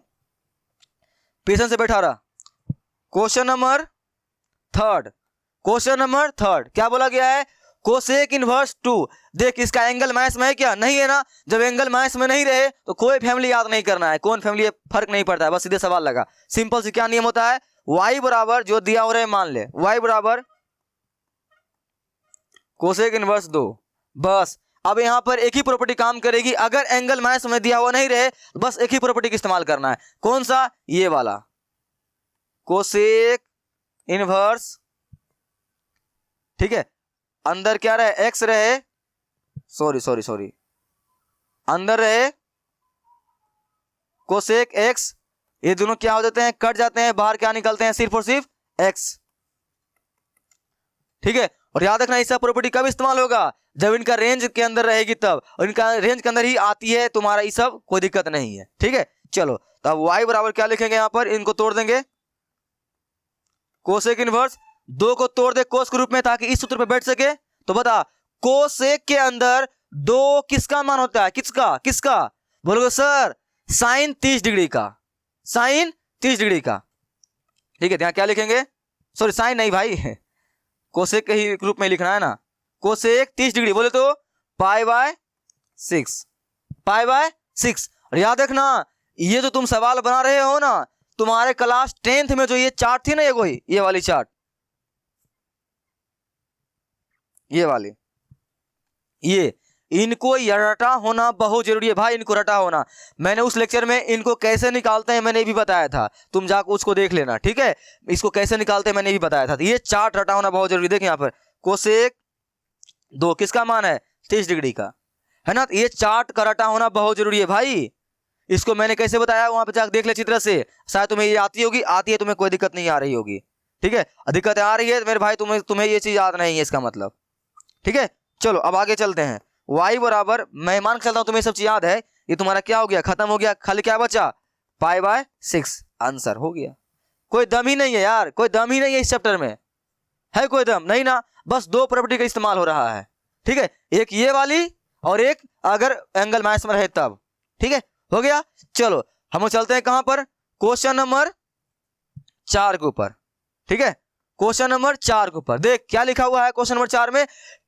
पेशेंस से बैठा रहा। क्वेश्चन नंबर 3 क्या बोला गया है, कोसेक इनवर्स 2। देख इसका एंगल माइनस में है क्या, नहीं है ना। जब एंगल माइनस में नहीं रहे तो कोई फैमिली याद नहीं करना है, कौन फैमिली है फर्क नहीं पड़ता है, बस सीधे सवाल लगा। सिंपल से क्या नियम होता है, y बराबर जो दिया हो रहा है मान ले, y बराबर कोसेक इनवर्स 2, बस। अब यहां पर एक ही प्रॉपर्टी काम करेगी, अगर एंगल माइनस में दिया हुआ नहीं रहे तो बस एक ही प्रॉपर्टी का इस्तेमाल करना है। कौन सा, ये वाला कोसेक इनवर्स, ठीक है। अंदर क्या रहे, x रहे, सॉरी अंदर रहे कोसेक x, ये दोनों क्या हो जाते हैं, कट जाते हैं, बाहर क्या निकलते हैं, सिर्फ और सिर्फ x, ठीक है। और याद रखना इसका प्रॉपर्टी कब इस्तेमाल होगा, जब इनका रेंज के अंदर रहेगी तब, और इनका रेंज के अंदर ही आती है तुम्हारा ये सब, कोई दिक्कत नहीं है, ठीक है। चलो तो अब y बराबर क्या लिखेंगे, यहां पर इनको तोड़ देंगे, कोसेक इनवर्स 2 को तोड़ दे कोस के रूप में ताकि इस सूत्र पे बैठ सके। तो बता कोसेक के अंदर 2 किसका मान होता है, किसका बोलोगे सर, साइन 30 डिग्री का, साइन 30 डिग्री का, ठीक है। यहाँ क्या लिखेंगे, सॉरी साइन नहीं भाई, कोसेक के ही रूप में लिखना है ना। कोसेक 30 डिग्री बोले तो पाई बाय 6, पाई बाय 6। और याद रखना ये जो तुम सवाल बना रहे हो ना, तुम्हारे क्लास 10th में जो ये चार्ट थी ना, ये वाली चार्ट, ये वाली, ये इनको रटा होना बहुत जरूरी है भाई, इनको रटा होना। मैंने उस लेक्चर में इनको कैसे निकालते हैं मैंने भी बताया था, तुम जाकर उसको देख लेना, ठीक है। इसको कैसे निकालते हैं मैंने भी बताया था। तो ये चार्ट रटा होना बहुत जरूरी है। देखिए यहाँ पर कोसेक 2 किसका मान है, 30 डिग्री का, है ना। तो ये चार्ट का रटा होना बहुत जरूरी है भाई। इसको मैंने कैसे बताया वहां पे जाकर देख ले चित्र से, शायद तुम्हें ये आती होगी, आती है तुम्हें कोई दिक्कत नहीं आ रही होगी, ठीक है। दिक्कत आ रही है मेरे भाई, तुम्हें ये चीज याद नहीं है इसका मतलब, ठीक है। चलो अब आगे चलते हैं। y बराबर, मैं मान के चलता हूं तुम्हें सब चीज याद है, ये तुम्हारा क्या हो गया, खत्म हो गया, खाली क्या बचा, पाई बाय 6, आंसर हो गया। कोई दम ही नहीं है यार, कोई दम ही नहीं है इस चैप्टर में, है कोई दम नहीं ना। बस 2 प्रॉपर्टी का इस्तेमाल हो रहा है, ठीक है। एक ये वाली और एक अगर एंगल माइनस में रहे तब, ठीक है, हो गया। चलो हम चलते हैं कहां पर, क्वेश्चन नंबर 4 के ऊपर, ठीक है। क्वेश्चन नंबर 4 के ऊपर देख क्या लिखा हुआ है क्वेश्चन नंबर 4 में,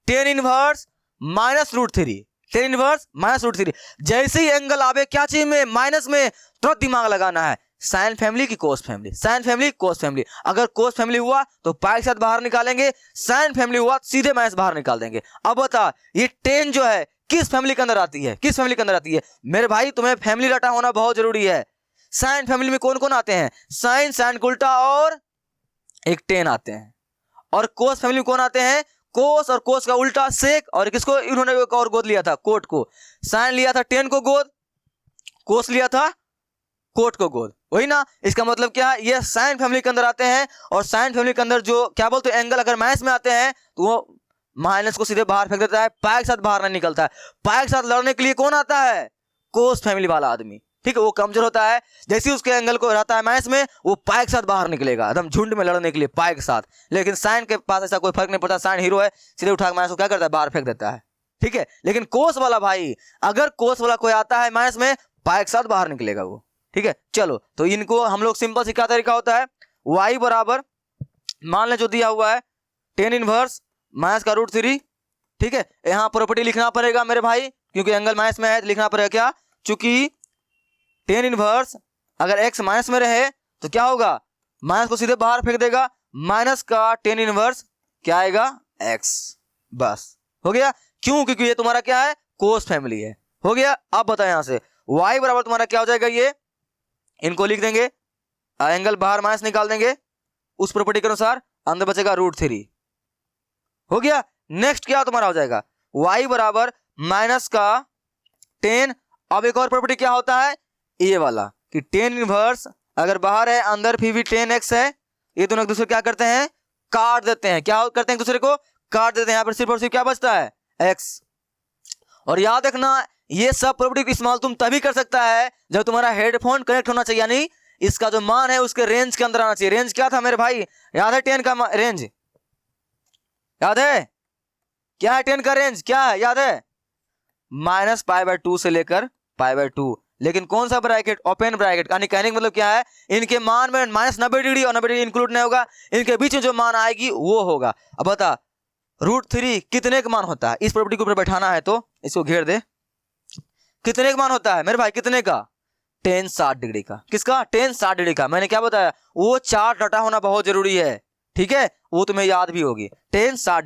tan इनवर्स -√3, tan इनवर्स -√3। जैसे ही एंगल आवे क्या चीज में, माइनस में, तुरंत दिमाग लगाना है साइन फैमिली की कोस फैमिली, साइन फैमिली कोस फैमिली। अगर कोस फैमिली हुआ तो पाई के साथ बाहर निकालेंगे, साइन फैमिली हुआ सीधे माइनस बाहर निकाल देंगे। अब बता ये tan जो है किस फैमिली के अंदर आती है, किस फैमिली के अंदर आती है मेरे भाई, तुम्हें फैमिली रटा होना बहुत जरूरी है। साइन फैमिली में कौन कौन आते हैं, साइन, साइन का उल्टा और एक tan आते हैं। और कोस फैमिली में कौन आते हैं, कोस और कोस का उल्टा सेक, और किसको इन्होंने एक और गोद लिया था, कोट को। साइन लिया था tan को गोद, कोस लिया था कोट को गोद, वही ना। इसका मतलब क्या है, ये साइन फैमिली के अंदर आते हैं। और साइन फैमिली के अंदर जो क्या बोलते हैं, एंगल अगर माइनस में आते हैं तो वो माइनस को सीधे बाहर फेंक देता है, पाई के साथ बाहर नहीं निकलता है। पाई के साथ लड़ने के लिए कौन आता है, कोस फैमिली वाला आदमी, ठीक है। वो कमजोर होता है, जैसे ही उसके एंगल को रहता है माइनस में, वो पाई के साथ बाहर निकलेगा एकदम झुंड में लड़ने के लिए पाई के साथ। लेकिन साइन के पास ऐसा कोई फर्क नहीं पड़ता, साइन हीरो है, सीधे उठा के माइनस को क्या करता है, बाहर फेंक देता है, ठीक है। लेकिन कोस वाला भाई, अगर कोस वाला कोई आता है माइनस में, पाई के साथ बाहर निकलेगा वो, ठीक है। चलो तो इनको हम लोग सिंपल से क्या तरीका होता है, y बराबर मान ले जो दिया हुआ है tan इनवर्स माइनस का √3, ठीक है। यहाँ प्रॉपर्टी लिखना पड़ेगा मेरे भाई, क्योंकि एंगल माइनस में है तो लिखना पड़ेगा क्या, चूंकि tan इनवर्स अगर x माइनस में रहे तो क्या होगा, माइनस को सीधे बाहर फेंक देगा, माइनस का tan इनवर्स क्या आएगा, x, बस हो गया। क्यों, क्योंकि ये तुम्हारा क्या है, कोस फैमिली है, हो गया। अब बताओ यहां से y बराबर तुम्हारा क्या हो जाएगा, ये इनको लिख देंगे, एंगल बाहर माइनस निकाल देंगे, उस प्रॉपर्टी के अनुसार अंदर बचेगा √3, हो गया। नेक्स्ट क्या तुम्हारा हो जाएगा, y बराबर माइनस का tan। अब एक और प्रॉपर्टी क्या होता है, ये वाला कि tan इनवर्स अगर बाहर है अंदर फिर भी tan x है, ये दोनों एक दूसरे क्या करते हैं, काट देते हैं। क्या करते हैं, एक दूसरे को काट देते हैं। यहाँ पर सिर्फ और सिर्फ क्या बचता है, x। और याद रखना ये सब प्रॉपर्टी का इस्तेमाल तुम तभी कर सकता है जब तुम्हारा हेडफोन कनेक्ट होना चाहिए, यानी इसका जो मान है उसके रेंज के अंदर आना चाहिए। रेंज क्या था मेरे भाई, याद है tan का रेंज, याद है क्या है tan का रेंज, क्या है याद है, -π/2 से लेकर π/2। लेकिन कौन सा ब्रैकेट, ओपन ब्रैकेट, यानी कहने का मतलब क्या है, इनके मान में -90 डिग्री और 90 डिग्री इंक्लूड नहीं होगा, इनके बीच में जो मान आएगी वो होगा। अब बता √3 कितने का मान होता है, इस प्रॉपर्टी के ऊपर बैठाना है तो इसको घेर दे, कितने का मान होता है मेरे भाई, कितने का, tan 60 डिग्री का। किसका, tan 60 डिग्री का। मैंने क्या बताया, वो चार्ट रटा होना बहुत जरूरी है, ठीक है, वो तुम्हें याद भी होगी। tan 60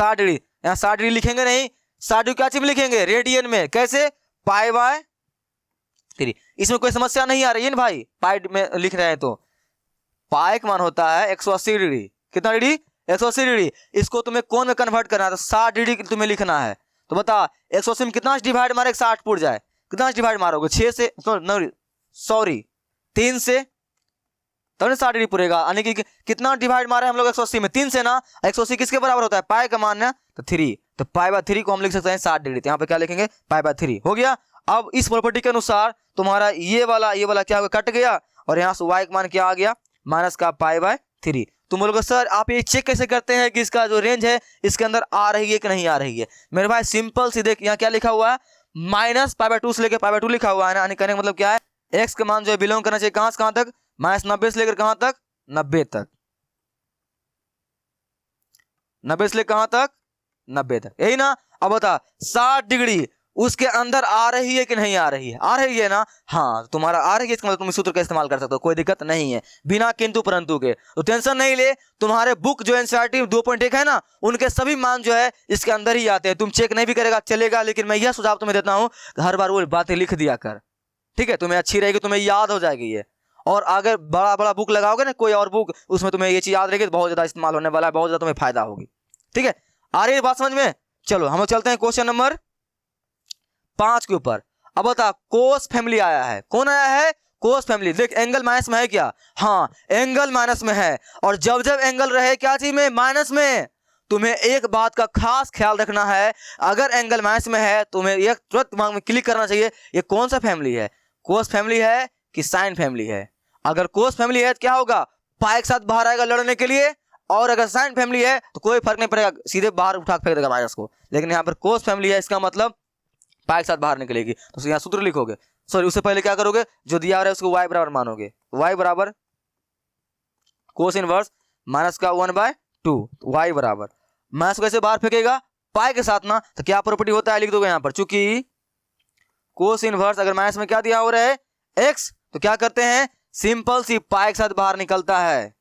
डिग्री, यहाँ 60 डिग्री लिखेंगे नहीं, 60 डिग्री क्या चीज में लिखेंगे, रेडियन में। कैसे, π/3। इसमें कोई समस्या नहीं आ रही है ना भाई, पाई में लिख रहे हैं तो पाई का मान होता है 180 डिग्री। कितना डिग्री, 180 डिग्री। इसको तुम्हें कौन में कन्वर्ट करना है, तो 60 डिग्री तुम्हें लिखना है। तो बता 180 में कितना डिवाइड मारे 60 पुट जाए, कितना डिवाइड मारोगे, 6 से, सॉरी 3 से, तब ना 60 डिग्री पूरेगा। यानी कि कितना डिवाइड मारे हम लोग 180 में, 3 से ना। 180 किसके बराबर होता है, पाई का मान ना, तो 3, तो π/3 को हम लिख सकते हैं 60 डिग्री। तो यहाँ पे क्या लिखेंगे, π/3 हो गया। अब इस प्रॉपर्टी के अनुसार तुम्हारा ये वाला क्या होगा, कट गया, और यहाँ से y का मान क्या आ गया, माइनस का π/3। तुम बोलोगे सर आप ये चेक कैसे करते हैं कि इसका जो रेंज है इसके अंदर आ रही है कि नहीं आ रही है। मेरे भाई सिंपल सी देख, यहाँ क्या लिखा हुआ है, माइनस पाई बाय 2 से लेकर पाई बाय 2 लिखा हुआ है ना, यानी कहने का मतलब क्या है, एक्स का मान जो है बिलोंग करना चाहिए कहां से कहां तक, -90 से लेकर कहां तक, 90 तक, 90 से लेकर कहां तक, 90 तक, यही ना। अब बता 60 डिग्री उसके अंदर आ रही है कि नहीं आ रही है, आ रही है ना, हाँ तुम्हारा आ रही है, इसका मतलब तुम इस सूत्र का इस्तेमाल कर सकते हो, कोई दिक्कत नहीं है, बिना किंतु परंतु के। तो टेंशन नहीं ले, तुम्हारे बुक जो एनसीईआरटी 2.1 है ना, उनके सभी मान जो है इसके अंदर ही आते हैं, तुम चेक नहीं भी करेगा चलेगा, लेकिन मैं यह सुझाव तुम्हें देता हूं हर बार वो बातें लिख दिया कर, ठीक है, तुम्हें अच्छी रहेगी, तुम्हें याद हो जाएगी ये। और अगर बड़ा बड़ा बुक लगाओगे ना, कोई और बुक, उसमें तुम्हें ये चीज याद रहेगी, तो बहुत ज्यादा इस्तेमाल होने वाला है, बहुत ज्यादा तुम्हें फायदा होगी, ठीक है। आ रही है बात समझ में? चलो हम लोग चलते हैं क्वेश्चन नंबर 5 के ऊपर। अब बता, कोस फैमिली आया है, कौन आया है, कोस फैमिली। देख एंगल माइनस में है क्या, हाँ एंगल माइनस में है, और जब जब एंगल रहे क्या चीज में, माइनस में, तुम्हें एक बात का खास ख्याल रखना है, अगर एंगल माइनस में है तुम्हें एक तुरंत दिमाग में क्लिक करना चाहिए, ये कौन सा फैमिली है, कोस फैमिली है कि साइन फैमिली है। अगर कोस फैमिली है तो क्या होगा, पाई के साथ बाहर आएगा लड़ने के लिए, और अगर साइन फैमिली है तो कोई फर्क नहीं पड़ेगा, सीधे बाहर उठा फेंक देगा माइनस को। लेकिन यहाँ पर कोस फैमिली है, इसका मतलब पाई के साथ बाहर निकलेगी, तो यहाँ सूत्र लिखोगे, सॉरी उससे पहले क्या करोगे, जो दिया हुआ है उसको y बराबर मानोगे, y बराबर कोस इनवर्स माइनस का 1/2, y बराबर माइनस को कैसे बाहर फेंकेगा, पाई के साथ ना, तो क्या प्रॉपर्टी होता है लिख दोगे यहाँ पर, चूंकि कोस इनवर्स अगर माइनस में क्या दिया हो रहा है x, तो क्या करते हैं, सिंपल सी पाई के साथ बाहर निकलता है।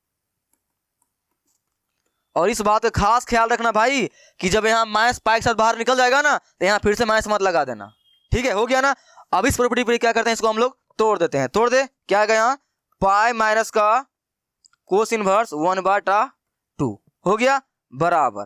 और इस बात का खास ख्याल रखना भाई कि जब यहाँ माइनस पाई के साथ बाहर निकल जाएगा ना, तो यहाँ फिर से माइनस मत लगा देना, ठीक है, हो गया ना। अब इस प्रॉपर्टी पर क्या करते हैं, इसको हम लोग तोड़ देते हैं, तोड़ दे, क्या आएगा यहाँ, पाई माइनस का कोस इनवर्स 1/2 हो गया, बराबर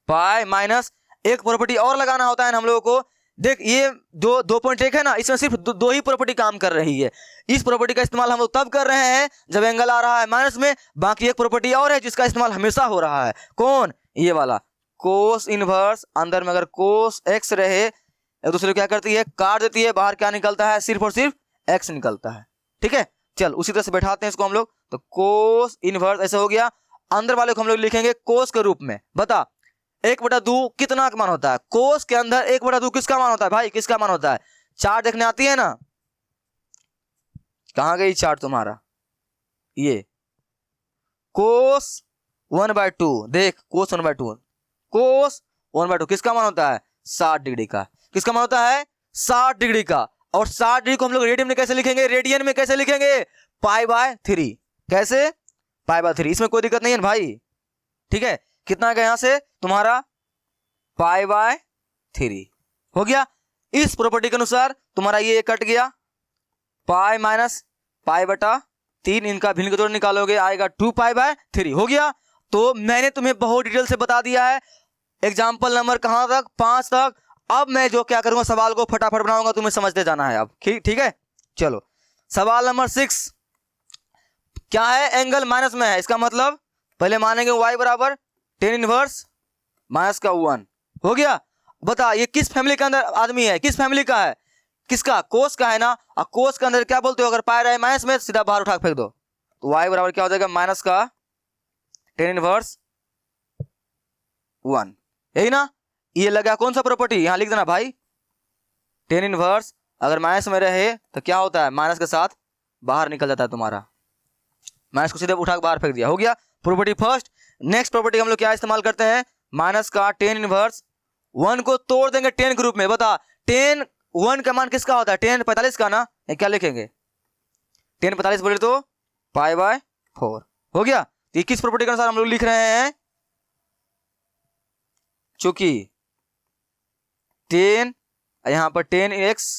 पाई माइनस, एक प्रॉपर्टी और लगाना होता है हम लोगों को। देख ये 2.1 है ना, इसमें सिर्फ दो ही प्रॉपर्टी काम कर रही है, इस प्रॉपर्टी का इस्तेमाल हम लोग तब कर रहे हैं जब एंगल आ रहा है माइनस में। बाकी एक प्रॉपर्टी और है जिसका इस्तेमाल हमेशा हो रहा है, कौन, ये वाला कोस इनवर्स, अंदर में अगर कोस एक्स रहे, एक दूसरे को क्या करती है, काट देती है, बाहर क्या निकलता है, सिर्फ और सिर्फ एक्स निकलता है, ठीक है। चल उसी तरह से बैठाते हैं इसको हम लोग, तो कोस इनवर्स ऐसा हो गया, अंदर वाले को हम लोग लिखेंगे कोस के रूप में। बता 1/2 कितना का मान होता है, कोस के अंदर 1/2 किसका मान होता है भाई, किसका मान होता है, चार्ट देखने आती है ना, कहां गई चार्ट तुम्हारा, ये कोस 1/2, देख कोस 1/2, कोस 1/2 किसका मान होता है, 60 डिग्री का, किसका मान होता है, 60 डिग्री का। और 60 डिग्री को हम लोग रेडियन में कैसे लिखेंगे, रेडियन में कैसे लिखेंगे, π/3, कैसे, π/3, इसमें कोई दिक्कत नहीं है भाई, ठीक है। कितना गया यहां से तुम्हारा, π/3 हो गया। इस प्रॉपर्टी के अनुसार तुम्हारा ये कट गया, पाई माइनस π/3, इनका भिन्न जोड़ निकालोगे आएगा 2π/3 हो गया। तो मैंने तुम्हें बहुत डिटेल से बता दिया है, एग्जाम्पल नंबर कहां तक, 5 तक। अब मैं जो क्या करूंगा, सवाल को फटाफट बनाऊंगा, तुम्हें समझते जाना है अब, ठीक है। चलो सवाल नंबर 6 क्या है, एंगल माइनस में है, इसका मतलब पहले मानेंगे y बराबर tan इनवर्स माइनस का 1 हो गया। बता ये किस फैमिली के अंदर आदमी है, किस फैमिली का है, किसका, कोस का है ना। और कोस के अंदर क्या बोलते हो, अगर पाई रहे माइनस में सीधा बाहर उठा फेंक दो, तो y बराबर क्या हो जाएगा, माइनस का tan इनवर्स 1, यही ना। ये लगा कौन सा प्रॉपर्टी, यहां लिख देना भाई, tan इनवर्स अगर माइनस में रहे तो क्या होता है, माइनस के साथ बाहर निकल जाता है तुम्हारा, माइनस को सीधे उठा के बाहर फेंक दिया, हो गया प्रॉपर्टी फर्स्ट। नेक्स्ट प्रॉपर्टी हम लोग क्या इस्तेमाल करते हैं, माइनस का tan इनवर्स 1 को तोड़ देंगे tan के रूप में। बता tan 1 का मान किसका होता है, tan 45 का ना, क्या लिखेंगे, tan 45 बोले तो π/4 हो गया। तो किस प्रॉपर्टी के अनुसार हम लोग लिख रहे हैं, चूंकि tan यहां पर tan x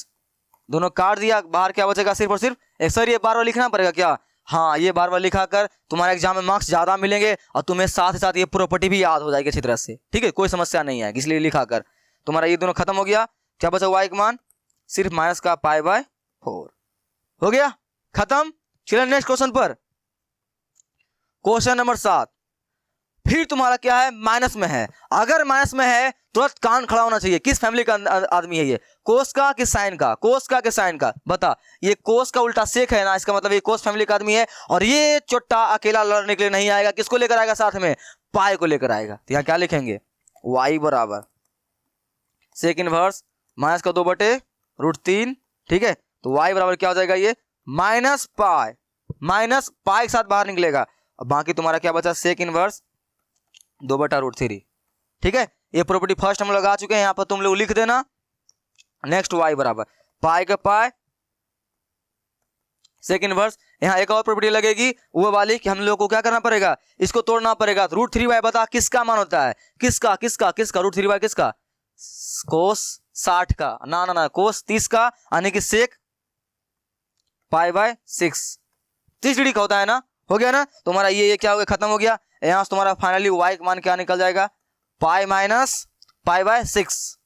दोनों काट दिया, बाहर क्या बचेगा, सिर्फ और सिर्फ एक। सर ये बार बार लिखना पड़ेगा क्या, हाँ ये बार बार लिखा कर तुम्हारे एग्जाम में मार्क्स ज्यादा मिलेंगे, और तुम्हें साथ ही साथ ये प्रॉपर्टी भी याद हो जाएगी अच्छी तरह से, ठीक है, कोई समस्या नहीं है, इसलिए लिखा कर। तुम्हारा ये दोनों खत्म हो गया, क्या बचा y का मान, सिर्फ माइनस का π/4 हो गया, खत्म। चलिए नेक्स्ट क्वेश्चन पर, क्वेश्चन नंबर 7। फिर तुम्हारा क्या है, माइनस में है। अगर माइनस में है तुरंत कान खड़ा होना चाहिए, किस फैमिली का आदमी है ये, कोस का कि साइन का, कोस का कि साइन का। बता ये कोस का उल्टा सेक है ना, इसका मतलब ये कोस फैमिली का आदमी है। और ये चोट्टा अकेला लड़ने के लिए नहीं आएगा, किसको लेकर आएगा, साथ में पाई को लेकर आएगा। तो यहाँ क्या लिखेंगे, y बराबर सेक इनवर्स माइनस का 2/√3, ठीक है। तो y बराबर क्या हो जाएगा, ये माइनस पाई के साथ बाहर निकलेगा। अब बाकी तुम्हारा क्या बचा, सेक इनवर्स 2/√3, ठीक है। ये प्रॉपर्टी फर्स्ट हम लगा चुके हैं, यहाँ पर तुम लोग लिख देना। नेक्स्ट y बराबर पाई का पाई सेक इनवर्स। यहाँ एक और प्रॉपर्टी लगेगी वो वाली कि हम लोग को क्या करना पड़ेगा, इसको तोड़ना पड़ेगा। तो √3y बता किसका मान होता है, किसका √3y किसका, कोस 60 का, ना कोस 30 का, यानी कि सेक पाई/6 30 डिग्री का होता है ना। हो गया ना तुम्हारा, ये क्या हो गया, खत्म हो गया। यहाँ से तुम्हारा फाइनली y का मान क्या निकल जाएगा, पाई-पाई/6।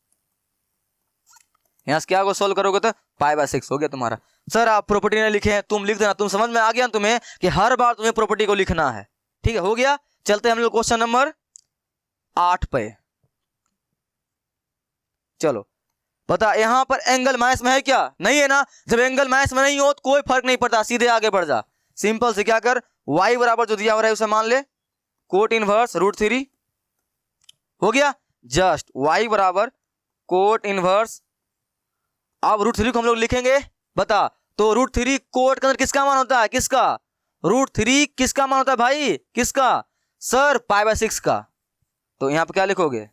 यहाँ से क्या को सोल्व करोगे तो पाई/6 हो गया तुम्हारा। सर आप प्रॉपर्टी नहीं लिखे हैं, तुम लिख देना, तुम समझ में आ गया तुम्हें कि हर बार तुम्हें प्रॉपर्टी को लिखना है, ठीक है। हो गया, चलते हैं हम लोग क्वेश्चन नंबर 8 पे। चलो बता, यहां पर एंगल माइनस में है क्या, नहीं है ना। जब एंगल माइनस में नहीं हो तो कोई फर्क नहीं पड़ता, सीधे आगे बढ़ जा। सिंपल से क्या कर, y बराबर जो दिया हुआ है उसे मान ले कोट इनवर्स √3। हो गया, जस्ट y बराबर कोट इनवर्स। अब √3 को हम लोग लिखेंगे, बता। तो √3 कोट के अंदर किसका मान होता है, किसका, √3 किसका मान होता है भाई, किसका, सर पाई/6 का। तो यहां पर क्या लिखोगे,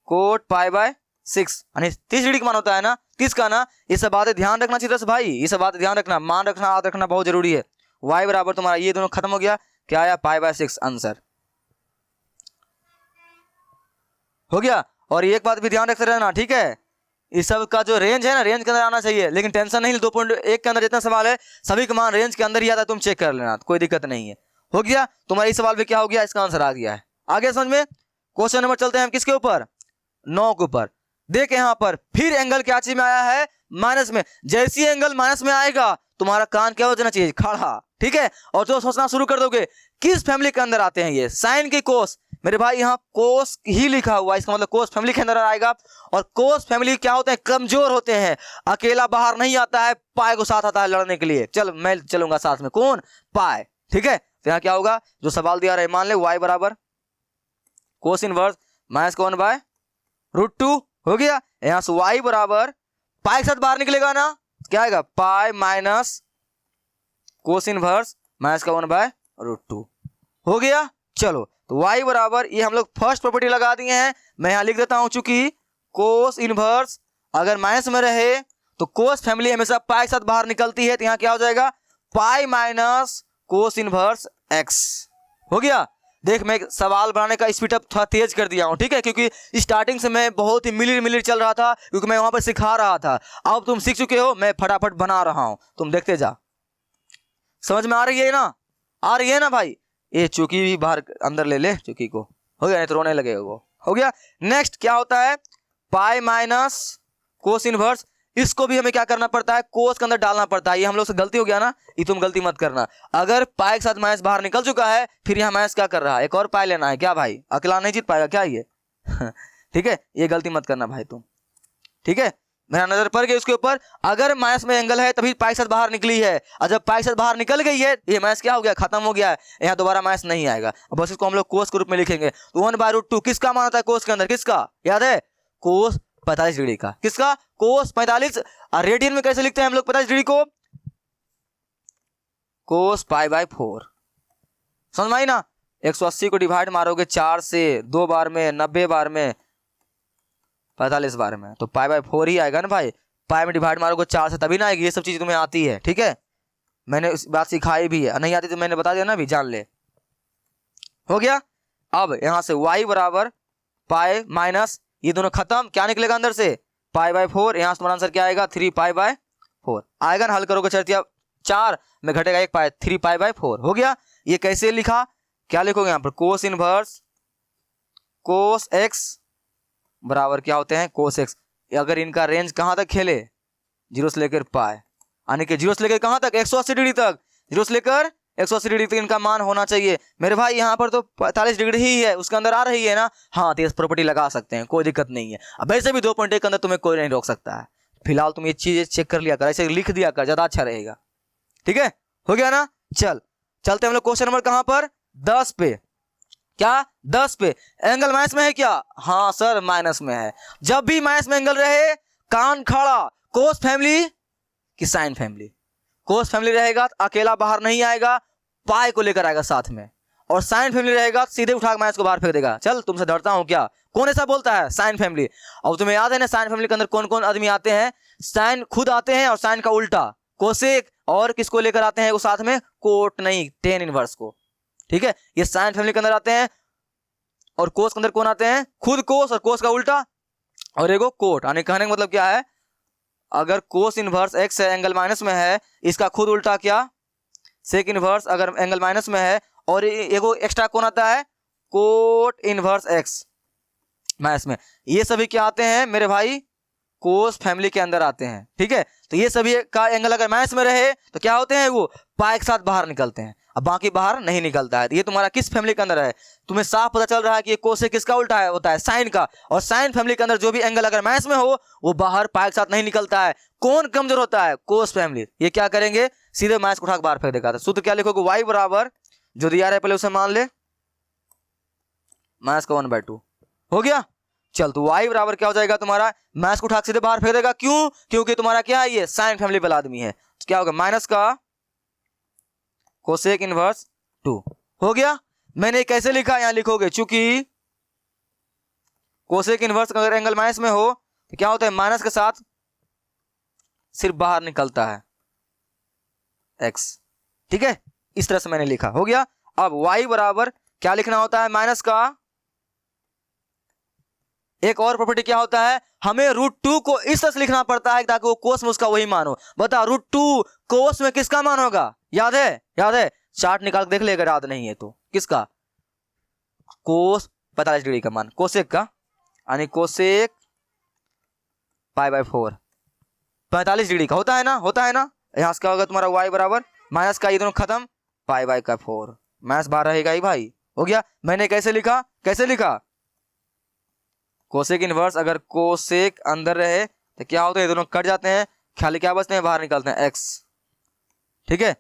कोट पाई/6 यानी 30 डिग्री का मान होता है ना, 30 का ना। ये सब बातें ध्यान रखना चाहिए भाई, ये सब बातें ध्यान रखना, मान रखना, याद रखना बहुत जरूरी है। y बराबर तुम्हारा ये दोनों खत्म हो गया, क्या आया पाई/6 आंसर हो गया। और एक बात भी ध्यान रखते रहना, ठीक है, इस सब का जो रेंज है ना, रेंज के अंदर आना चाहिए। लेकिन टेंशन नहीं, 2.1 के अंदर जितना सवाल है सभी का मान रेंज के अंदर ही आता है, तुम चेक कर लेना, कोई दिक्कत नहीं है। हो गया तुम्हारा इस सवाल पे क्या हो गया, इसका आंसर आ गया है। आगे समझ में, क्वेश्चन नंबर चलते हैं हम किसके ऊपर, 9 के ऊपर। देख यहाँ पर फिर एंगल क्या चीज में आया है, माइनस में। जैसी एंगल माइनस में आएगा तुम्हारा कान क्या हो जाना चाहिए, खड़ा, ठीक है। और जो सोचना शुरू कर दोगे किस फैमिली के अंदर आते हैं ये, साइन की कोस। मेरे भाई यहाँ कोस ही लिखा हुआ है, इसका मतलब कोस फैमिली के अंदर आएगा। और कोस फैमिली क्या होते हैं, कमजोर होते हैं, अकेला बाहर नहीं आता है, पाए को साथ आता है लड़ने के लिए। चल मैं चलूंगा साथ में, कौन, पाए, ठीक है। तो यहाँ क्या होगा, जो सवाल दिया रहा है मान ले y बराबर कोस इनवर्स -1/√2 हो गया। यहां से y बराबर पाई के साथ बाहर निकलेगा ना, क्या आएगा, पाई माइनस कोस इनवर्स -1/√2 हो गया। चलो तो y बराबर, ये हम लोग फर्स्ट प्रॉपर्टी लगा दिए हैं। मैं यहां लिख देता हूं, चूंकि कोस इनवर्स अगर माइनस में रहे तो कोस फैमिली हमेशा पाई के साथ बाहर निकलती है। तो यहां क्या हो जाएगा, pi minus cos inverse x हो गया। देख मैं सवाल बनाने का स्पीड अप थोड़ा तेज कर दिया हूं, ठीक है, क्योंकि स्टार्टिंग से मैं बहुत ही मिली चल रहा था, क्योंकि मैं वहां पर सिखा रहा था। अब तुम सीख चुके हो, मैं फटाफट बना रहा हूं, तुम देखते जा। समझ में आ रही है ना, आ रही है ना भाई। ये चूकी भी बाहर अंदर ले ले, चूकी को, हो गया, नहीं तो रोने लगेगा वो। हो गया। नेक्स्ट क्या होता है, पाई माइनस कोस इनवर्स। इसको भी हमें क्या करना पड़ता है, कोस के अंदर डालना पड़ता है। ये हम लोग से गलती हो गया ना, ये तुम गलती मत करना। अगर पाई के साथ माइनस बाहर निकल चुका है, फिर यहाँ माइनस क्या कर रहा है, एक और पाई लेना है क्या भाई, अकेला नहीं जीत पाएगा क्या ये ठीक है, ये गलती मत करना भाई तुम, ठीक है। मेरा नजर पड़ गई उसके ऊपर, अगर माइनस में एंगल है तभी पाई के साथ बाहर निकली है, और जब पाई के साथ बाहर निकल गई है ये माइनस क्या हो गया, खत्म हो गया है, यहाँ दोबारा माइनस नहीं आएगा। बस इसको हम लोग कोस के रूप में लिखेंगे। तो 1/√2 किसका मान होता है कोस के अंदर, किसका, याद है, कोस 45 डिग्री का, किसका, कोस 45। रेडियन में कैसे लिखते हैं हम लोग 45 डिग्री को, कोस पाई/4। समझ में आई ना। 180 को डिवाइड मारोगे 4 से, 2 बार में, 90 बार में, 45 बार में, तो पाई/4 ही आएगा ना भाई। पाई में डिवाइड मारोगे 4 से तभी ना आएगी। ये सब चीज तुम्हें आती है, ठीक है, मैंने इस बात सिखाई भी है, नहीं आती तो मैंने बता दिया ना, भी जान ले। हो गया। अब यहां से y बराबर पाई माइनस, ये दोनों खत्म, क्या निकलेगा अंदर से, पाई/4। यहां से तुम्हारा आंसर क्या आएगा, 3 पाई/4 आएगा ना। हल करोगे 4 में घटेगा 1 पाई, 3 पाई/4 हो गया। ये कैसे लिखा, क्या लिखोगे यहाँ पर, कोस इनवर्स कोस x बराबर क्या होते हैं, कोस x। अगर इनका रेंज कहां तक खेले, 0 से लेकर पाई, यानी कि 0 से लेकर कहां तक, 180 डिग्री तक, 0 से लेकर 180 डिग्री तक इनका मान होना चाहिए। मेरे भाई यहाँ पर तो 45 डिग्री ही है, उसके अंदर आ रही है ना, हाँ तो इस प्रॉपर्टी लगा सकते हैं, कोई दिक्कत नहीं है। अब वैसे भी 2.1 के अंदर तुम्हें कोई नहीं रोक सकता है। फिलहाल तुम ये चीजें चेक कर लिया कर, ऐसे लिख दिया कर, ज्यादा अच्छा रहेगा, ठीक है। हो गया ना। चलते हम लोग क्वेश्चन नंबर कहां पर, 10 पे। क्या 10 पे। एंगल माइनस में है क्या? हाँ सर माइनस में है। जब भी माइनस में एंगल रहे कान खड़ा, कोस फैमिली कि साइन फैमिली। कोस फैमिली रहेगा तो अकेला बाहर नहीं आएगा, पाई को लेकर आएगा साथ में, और साइन फैमिली रहेगा तो सीधे उठा के माइनस को बाहर फेंक देगा। चल तुमसे डरता हूं क्या? कौन ऐसा बोलता है? Sine family. और तुम्हें याद है ना साइन फैमिली के अंदर कौन कौन आदमी आते हैं? साइन खुद आते हैं और साइन का उल्टा कोसेक, और किसको लेकर आते हैं वो साथ में? कोट नहीं, टेन इनवर्स को। ठीक है, ये साइन फैमिली के अंदर आते हैं। और कोस के अंदर कौन आते हैं? खुद कोस और कोस का उल्टा और एगो कोट। यानी कहने का मतलब क्या है, अगर कोस इनवर्स एक्स है एंगल माइनस में है, इसका खुद उल्टा क्या? सेक इनवर्स अगर एंगल माइनस में है, और एगो एक्स्ट्रा कौन आता है? कोट इनवर्स एक्स माइनस में। ये सभी क्या आते हैं मेरे भाई? कोस फैमिली के अंदर आते हैं। ठीक है, तो ये सभी का एंगल अगर माइनस में रहे तो क्या होते हैं? वो पाई के साथ बाहर निकलते हैं, अब बाकी बाहर नहीं निकलता है। तो ये तुम्हारा किस फैमिली के अंदर है? तुम्हें साफ पता चल रहा है कि ये कोसेक किसका उल्टा है? होता है साइन का। और साइन फैमिली के अंदर जो भी एंगल अगर माइनस में हो वो बाहर पाई के साथ नहीं निकलता है। कौन कमजोर होता है? कोस फैमिली। ये क्या करेंगे? सीधे माइनस को उठा के बाहर फेंक देगा। सूत्र क्या लिखोगे? वाई बराबर जो दिया है पहले उसे मान ले, माइनस का 1/2 हो गया। चल तो y बराबर क्या हो जाएगा तुम्हारा? माइनस को उठा सीधे बाहर फेंक देगा। क्यों? क्योंकि तुम्हारा क्या है? ये साइन फैमिली वाला आदमी है। तो क्या होगा? माइनस का कोसेक इनवर्स 2 हो गया। मैंने कैसे लिखा? यहां लिखोगे चूंकि कोसेक इनवर्स अगर एंगल माइनस में हो तो क्या होता है? माइनस के साथ सिर्फ बाहर निकलता है x। ठीक है, इस तरह से मैंने लिखा। हो गया। अब y बराबर क्या लिखना होता है? माइनस का एक और प्रॉपर्टी क्या होता है? हमें √2 को इस तरह से लिखना पड़ता है ताकि वो कोस में उसका वही मान हो। बता √2 कोस में किसका मान होगा? याद है? याद है? चार्ट निकाल के देख ले अगर याद नहीं है तो। किसका? कोस 45 डिग्री का मान, कोसेक का, यानी कोसेक π/4 45 डिग्री का होता है ना? होता है ना? यहां से क्या होगा तुम्हारा? y बराबर माइनस का ये दोनों खत्म, π/4 माइनस बाहर रहेगा ही भाई। हो गया। मैंने कैसे लिखा? कैसे लिखा? कोसेक इनवर्स अगर कोसेक अंदर रहे तो क्या होता है? ये दोनों कट जाते हैं, खाली क्या बचते हैं? बाहर निकलते हैं x। ठीक है,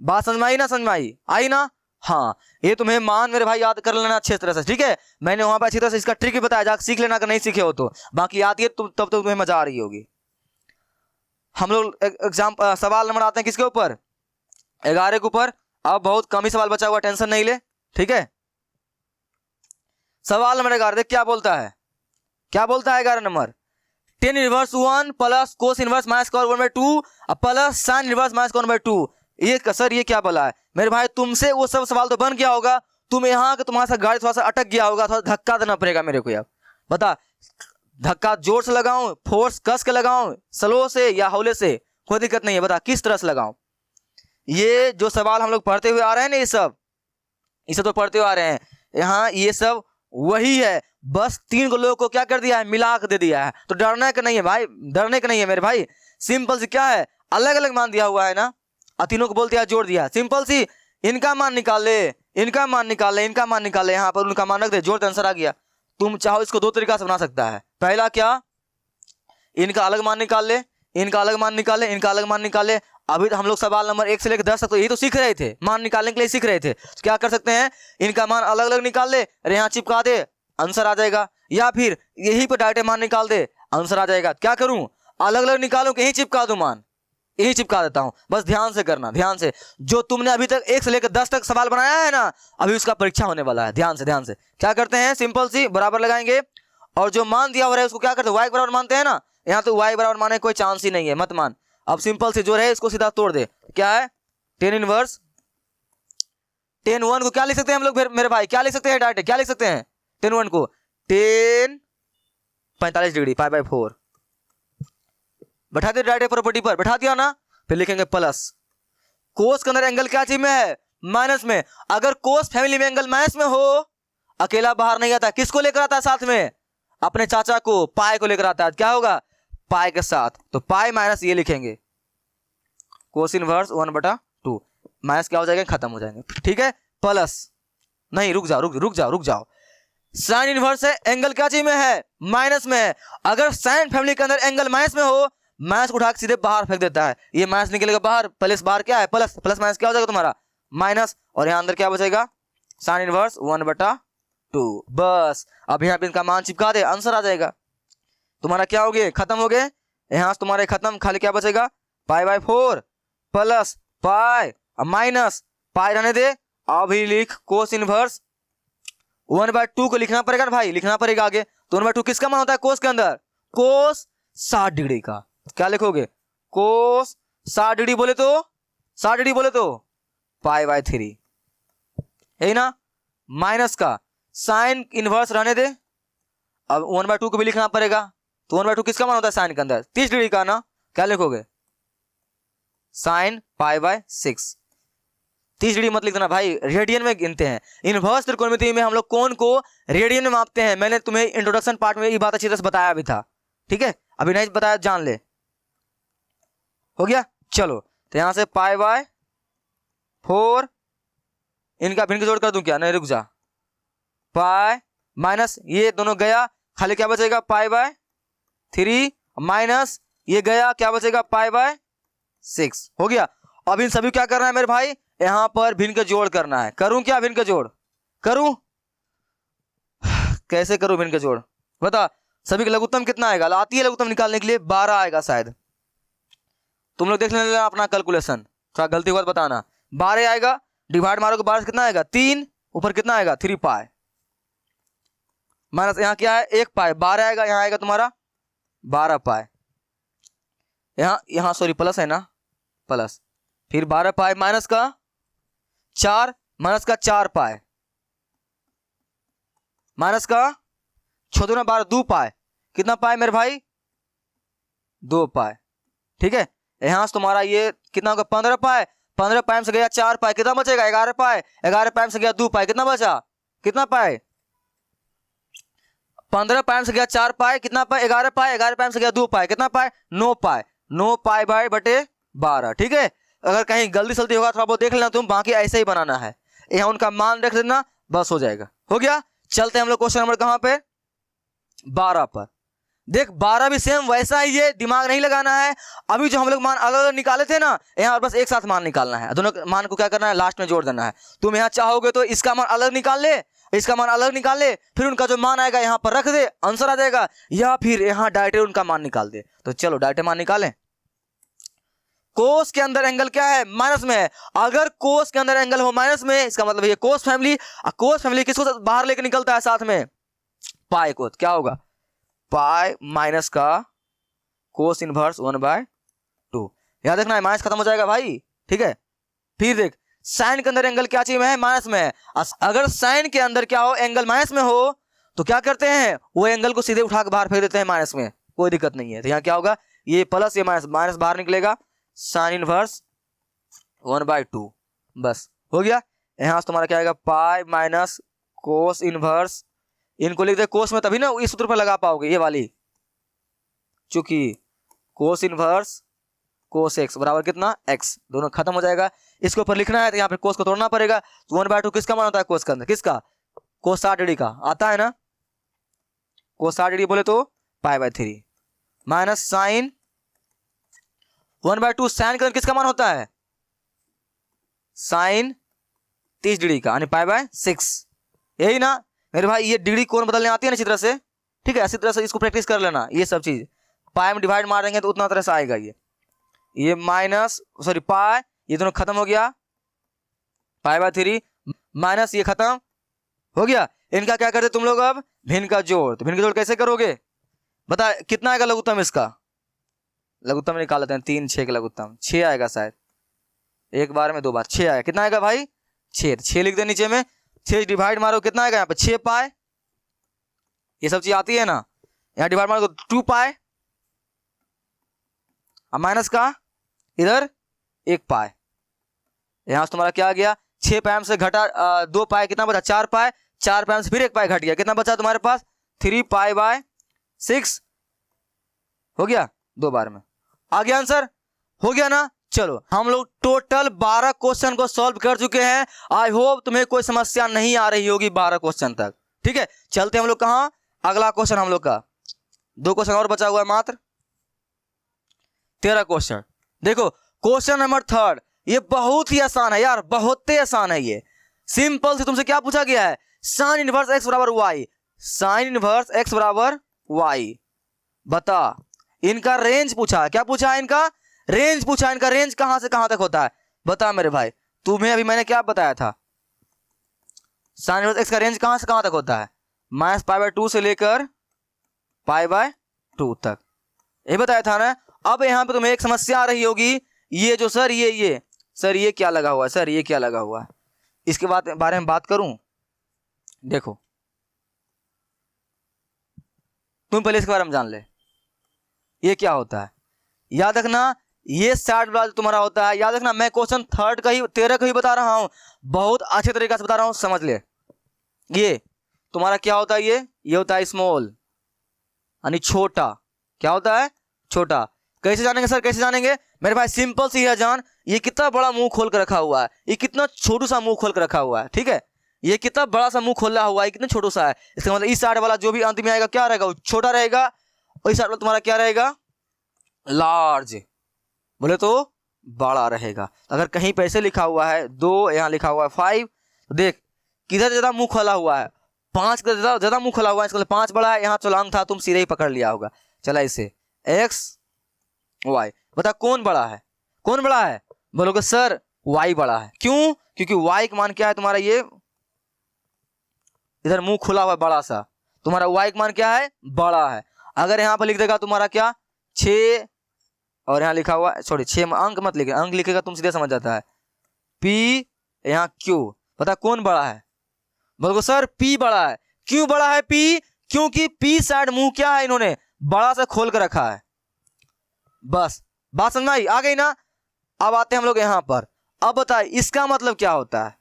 बात समझ में आई ना? समझ में आई ना? हाँ, ये तुम्हें मान मेरे भाई याद कर लेना अच्छे तरह से। ठीक है, मैंने वहां पर अच्छी तरह से इसका ट्रिक भी बताया, जाकर सीख लेना अगर नहीं सीखे हो तो। बाकी आती है तब तो तुम्हें मजा आ रही होगी। हम लोग एग्जाम सवाल नंबर आते हैं किसके ऊपर? 11 के ऊपर। अब बहुत कम ही सवाल बचा हुआ, टेंशन नहीं ले। ठीक है, सवाल नंबर 11 देख क्या बोलता है? क्या बोलता है 11 number? Tan inverse 1 plus cos inverse minus का 1/2 प्लस साइन इनवर्स माइनस का 1/2। ये सर ये क्या बोला है मेरे भाई? तुमसे वो सब सवाल तो बन गया होगा, तुम यहाँ के तुम्हारा सा गाड़ी थोड़ा सा अटक गया होगा, थोड़ा धक्का देना पड़ेगा मेरे को। यार बता, धक्का जोर से लगाऊं, फोर्स कस के लगाऊं, स्लो से या हौले से? कोई दिक्कत नहीं है, बता किस तरह से लगाऊं? ये जो सवाल हम लोग पढ़ते हुए आ रहे हैं ना, ये सब तो पढ़ते हुए आ रहे हैं यहाँ, ये सब वही है। बस 3 को लोगों को क्या कर दिया है? मिला के दे दिया है। तो डरने का नहीं है भाई, डरने का नहीं है मेरे भाई। सिंपल सी क्या है? अलग अलग मान दिया हुआ है ना, और तीनों को बोल दिया जोड़ दिया। सिंपल सी इनका मान निकाल ले, इनका मान निकाल ले, इनका मान निकाल ले, यहाँ पर उनका मान रख दे, जोड़ आंसर आ गया। तुम चाहो इसको 2 तरीका से बना सकता है। पहला क्या? इनका अलग मान निकाल ले, इनका अलग मान निकाल ले, इनका अलग मान निकाल ले। अभी तो हम लोग सवाल नंबर 1 से लेकर 10 तक तो यही तो सीख रहे थे, मान निकालने के लिए सीख रहे थे। तो क्या कर सकते हैं? इनका मान अलग अलग निकाल ले, अरे यहाँ चिपका दे, आंसर आ जाएगा। या फिर यही पर डायरेक्ट मान निकाल दे, आंसर आ जाएगा। क्या करूं? अलग अलग निकालूं कि यही चिपका दूं मान? यही चिपका देता हूं। बस ध्यान से करना, ध्यान से। जो तुमने अभी तक 1 से लेकर 10 तक सवाल बनाया है ना, अभी उसका परीक्षा होने वाला है। ध्यान से, ध्यान से। क्या करते हैं? सिंपल सी बराबर लगाएंगे, और जो मान दिया हुआ है उसको क्या करते हैं? y बराबर मानते हैं ना। यहाँ तो y बराबर माने कोई चांस ही नहीं है, मत मान। अब सिंपल से जो है इसको सीधा तोड़ दे। क्या है? टेन इनवर्स 10 को क्या लिख सकते हैं हम लोग मेरे भाई? क्या लिख सकते हैं? डायरेक्ट क्या लिख सकते हैं? 10 को 10 45 डिग्री π/4 बैठा दिया डायरेक्ट प्रॉपर्टी पर, बैठा दिया ना। फिर लिखेंगे प्लस कोस के अंदर एंगल क्या चीज में है? माइनस में। अगर कोस फैमिली में एंगल माइनस में हो, अकेला बाहर नहीं आता, किसको लेकर आता है साथ में? अपने चाचा को, पाई को लेकर आता है। क्या होगा? पाई के साथ। तो पाई माइनस ये लिखेंगे कोस इनवर्स 1/2 माइनस क्या हो जाएगा? खत्म हो जाएंगे। ठीक है, प्लस नहीं, रुक जाओ। साइन इनवर्स है, एंगल क्या चीज में है? माइनस में है। अगर साइन फैमिली के अंदर एंगल माइनस में हो, माइनस उठा के सीधे बाहर फेंक देता है। ये माइनस निकलेगा बाहर, प्लस बाहर क्या है? प्लस प्लस माइनस क्या हो जाएगा तुम्हारा? माइनस। और यहां अंदर क्या बचेगा? Sine inverse 1/2। बस अब यहाँ पे इनका मान चिपका दे, आंसर आ जाएगा। तुम्हारा क्या हो गया, खत्म हो गए यहाँ से तुम्हारे खत्म, खाली क्या बचेगा π/4 प्लस पाई माइनस पाई रहने दे। अभी लिख कोस इनवर्स 1/2 को लिखना पड़ेगा ना भाई, लिखना पड़ेगा आगे। तो 1/2 किसका मान होता है कोस के अंदर, कोस 60 डिग्री का। क्या लिखोगे, कोस 60 डिग्री बोले तो 60 डिग्री बोले तो π/3, यही ना, माइनस का साइन इनवर्स रहने दे। अब 1/2 को भी लिखना पड़ेगा। तो 1/2 किसका मान होता है साइन के अंदर, 30 डिग्री का ना। क्या लिखोगे, साइन π/6। 30 डिग्री मत लिख देना भाई, रेडियन में गिनते हैं। इनवर्स त्रिकोणमिति में हम लोग कोण को रेडियन में मापते हैं। मैंने तुम्हें इंट्रोडक्शन पार्ट में ये बात अच्छी तरह से बताया भी था, ठीक है, अभी नहीं बताया, जान ले। हो गया, चलो तो यहां से π/4 इनका भिन्न जोड़ कर दूं क्या, नहीं रुक जा, पाई माइनस ये दोनों गया, खाली क्या बचेगा π/3 माइनस ये गया, क्या बचेगा π/6। हो गया। अब इन सभी क्या करना है मेरे भाई, यहां पर भिन्न का जोड़ करना है। करूं क्या, भिन्न का जोड़ करूं, कैसे करूं भिन्न का जोड़ बता। सभी का लघुत्तम कितना आएगा, आती है लघुत्तम निकालने के लिए 12 आएगा शायद, तुम लोग देख लेना अपना कैलकुलेशन, थोड़ा गलती हुआ तो बताना। 12 आएगा, डिवाइड मारोगे 12 से कितना आएगा 3, ऊपर कितना आएगा 3 पाई माइनस यहाँ क्या है 1 पाई, 12 आएगा, यहाँ आएगा तुम्हारा 12 पाई, यहाँ सॉरी प्लस है ना, प्लस फिर 12 पाई माइनस का 4 पाई माइनस का 6 दूना 12 2 पाई, कितना पाई मेरे भाई 2 पाई, ठीक है। यहाँ से तुम्हारा ये कितना होगा 15 पाई, 15 पाई से गया 4 पाई, कितना बचेगा 11 पाई, 11 पाई से गया 2 पाई, कितना बचा, कितना पाई 15 पाई से गया 4 पाई, कितना पाई 11 पाई, 11 पाई से गया 2 पाई, कितना पाई 9 पाई, 9 पाई बाई बटे 12, ठीक है। अगर कहीं गलती सलती होगा थोड़ा बहुत देख लेना तुम, बाकी ऐसे ही बनाना है, यहाँ उनका मान रख देना, बस हो जाएगा। हो गया, चलते हैं हम लोग क्वेश्चन नंबर कहां पे 12 पर। देख 12 भी सेम वैसा ही है, दिमाग नहीं लगाना है। अभी जो हम लोग मान अलग अलग निकाले थे ना, यहाँ बस एक साथ मान निकालना है, दोनों मान को क्या करना है लास्ट में जोड़ देना है। तुम यहाँ चाहोगे तो इसका मान अलग निकाल ले, इसका मान अलग निकाल ले, फिर उनका जो मान आएगा यहाँ पर रख दे, आंसर आ जाएगा, या फिर यहाँ डायरेक्ट उनका मान निकाल दे। तो चलो डायरेक्ट मान निकालें। कोस के अंदर एंगल क्या है, माइनस में है। अगर कोस के अंदर एंगल हो माइनस में, इसका मतलब ये कोस फैमिली, कोस फैमिली किसको बाहर लेके निकलता है साथ में, पाई को, क्या होगा पाई माइनस का कोस इनवर्स 1/2। यहां देखना है माइनस खत्म हो जाएगा भाई, ठीक है। फिर देख साइन के अंदर एंगल क्या चीज में है, माइनस में है। अगर साइन के अंदर क्या हो, एंगल माइनस में हो, तो क्या करते हैं वो एंगल को सीधे उठा के बाहर फेंक देते हैं माइनस में, कोई दिक्कत नहीं है। तो यहाँ क्या होगा, ये प्लस ये माइनस, माइनस बाहर निकलेगा, साइन इनवर्स 1/2, बस हो गया। यहां से तुम्हारा क्या आएगा पाई माइनस कोस इनवर्स, इनको लिख दे कोस में, तभी ना इस सूत्र पर लगा पाओगे ये वाली, चूंकि कोस इनवर्स कोस एक्स बराबर कितना एक्स, दोनों खत्म हो जाएगा। इसके ऊपर लिखना है तो यहाँ पे कोस को तोड़ना पड़ेगा। तो 1/2 किसका मान होता है कोस के अंदर, किसका, कोस 60 डिग्री का आता है ना, कोस 60 डिग्री बोले तो π/3 माइनस साइन 1/2, साइन के अंदर किसका मान होता है साइन 30 डिग्री का, यानी π/6, यही ना मेरे भाई। ये डिग्री कोण बदलने आती है ना इसी तरह से, ठीक है, इसी तरह से इसको प्रैक्टिस कर लेना। ये सब चीज पाई में डिवाइड मारेंगे तो उतना तरह से आएगा। ये माइनस सॉरी पाई, ये दोनों खत्म हो गया, π/3 माइनस ये खत्म हो गया। इनका क्या करते तुम लोग अब भिन्न का जोड़। तो भिन्न का जोड़ कैसे करोगे बता, कितना आएगा लघुत्तम, इसका लघुत्तम निकाल लेते हैं, 3 6 का लघुत्तम 6 आएगा शायद, एक बार में 2 बार 6 आएगा, कितना आएगा भाई 6, 6 लिख दे नीचे में, 6 डिवाइड मारो कितना आएगा यहाँ पे 6 पाई, ये सब चीज आती है ना, यहाँ डिवाइड मारो 2 पाई, अब माइनस का इधर 1 पाई, यहाँ से तुम्हारा क्या आ गया 6 पाई से घटा 2 पाई, कितना बचा 4 पाई, 4 पाई से फिर 1 पाई घट गया, कितना बचा तुम्हारे पास 3 π/6 हो गया, 2 बार में आ गया आंसर, हो गया ना। चलो हम लोग टोटल 12 क्वेश्चन को सॉल्व कर चुके हैं। आई होप तुम्हें कोई समस्या नहीं आ रही होगी 12 क्वेश्चन तक, ठीक है। चलते हम लोग कहां, अगला क्वेश्चन हम लोग का 2 क्वेश्चन और बचा हुआ है मात्र, 13 क्वेश्चन। देखो क्वेश्चन नंबर 3, ये बहुत ही आसान है यार, बहुत ही आसान है ये। सिंपल से तुमसे क्या पूछा गया है, साइन इनवर्स एक्स बराबर वाई, साइन इनवर्स एक्स बराबर वाई। बता, इनका रेंज पूछा है, क्या पूछा है, इनका रेंज पूछा है, इनका रेंज कहां से कहां तक होता है, बता मेरे भाई। तुम्हें अभी मैंने क्या बताया था, साइन इनवर्स एक्स का रेंज कहां से कहां तक होता है, -π/2 से लेकर π/2 तक, ये बताया था ना। अब यहां पे तुम्हें एक समस्या आ रही होगी, ये जो सर ये सर ये क्या लगा हुआ है, सर ये क्या लगा हुआ है, इसके बारे में बात करूं। देखो तुम पहले इसके बारे में जान ले, ये क्या होता है, याद रखना ये 60 वाला तुम्हारा होता है, याद रखना मैं क्वेश्चन 3 का ही 13 का ही बता रहा हूं, बहुत अच्छे तरीके से बता रहा हूं, समझ ले। ये तुम्हारा क्या होता है, ये होता है स्मॉल यानी छोटा, क्या होता है, छोटा। कैसे जानेंगे सर, कैसे जानेंगे मेरे भाई, सिंपल सी है जान, ये कितना बड़ा मुंह खोल कर रखा हुआ है, ये कितना छोटू सा मुंह खोल कर रखा हुआ है, ठीक है, ये कितना बड़ा सा मुंह खोला हुआ है, कितना छोटू सा है, इसका मतलब इस साइड वाला जो भी अंत में आएगा क्या रहेगा, वो छोटा रहेगा, और इस साइड वाला तुम्हारा क्या रहेगा, लार्ज, बोले तो बड़ा रहेगा। अगर कहीं पे ऐसे लिखा हुआ है 2, यहाँ लिखा हुआ है 5, तो देख किधर ज्यादा मुंह खोला हुआ है, 5 का ज्यादा मुंह खोला हुआ है, इसका 5 बड़ा है, यहाँ चलांग था तुम सीधे ही पकड़ लिया होगा। चला इसे एक्स वाई, बता कौन बड़ा है, कौन बड़ा है, बोलोगे सर वाई बड़ा है, क्यों, क्योंकि वाई का मान क्या है तुम्हारा, ये इधर मुंह खुला हुआ है बड़ा सा, तुम्हारा वाई का मान क्या है, बड़ा है। अगर यहाँ पर लिख देगा तुम्हारा क्या 6, और यहाँ लिखा हुआ सॉरी 6 अंक मत लिखे, अंक लिखेगा तुम सीधे समझ जाता है, पी यहाँ क्यू, पता कौन बड़ा है, बोलोगे सर पी बड़ा है, क्यों बड़ा है पी, क्योंकि पी साइड मुंह क्या है इन्होंने बड़ा सा खोल कर रखा है। बस बात समझ में आई, आ गई ना। अब आते हैं हम लोग यहां पर, अब बताए इसका मतलब क्या होता है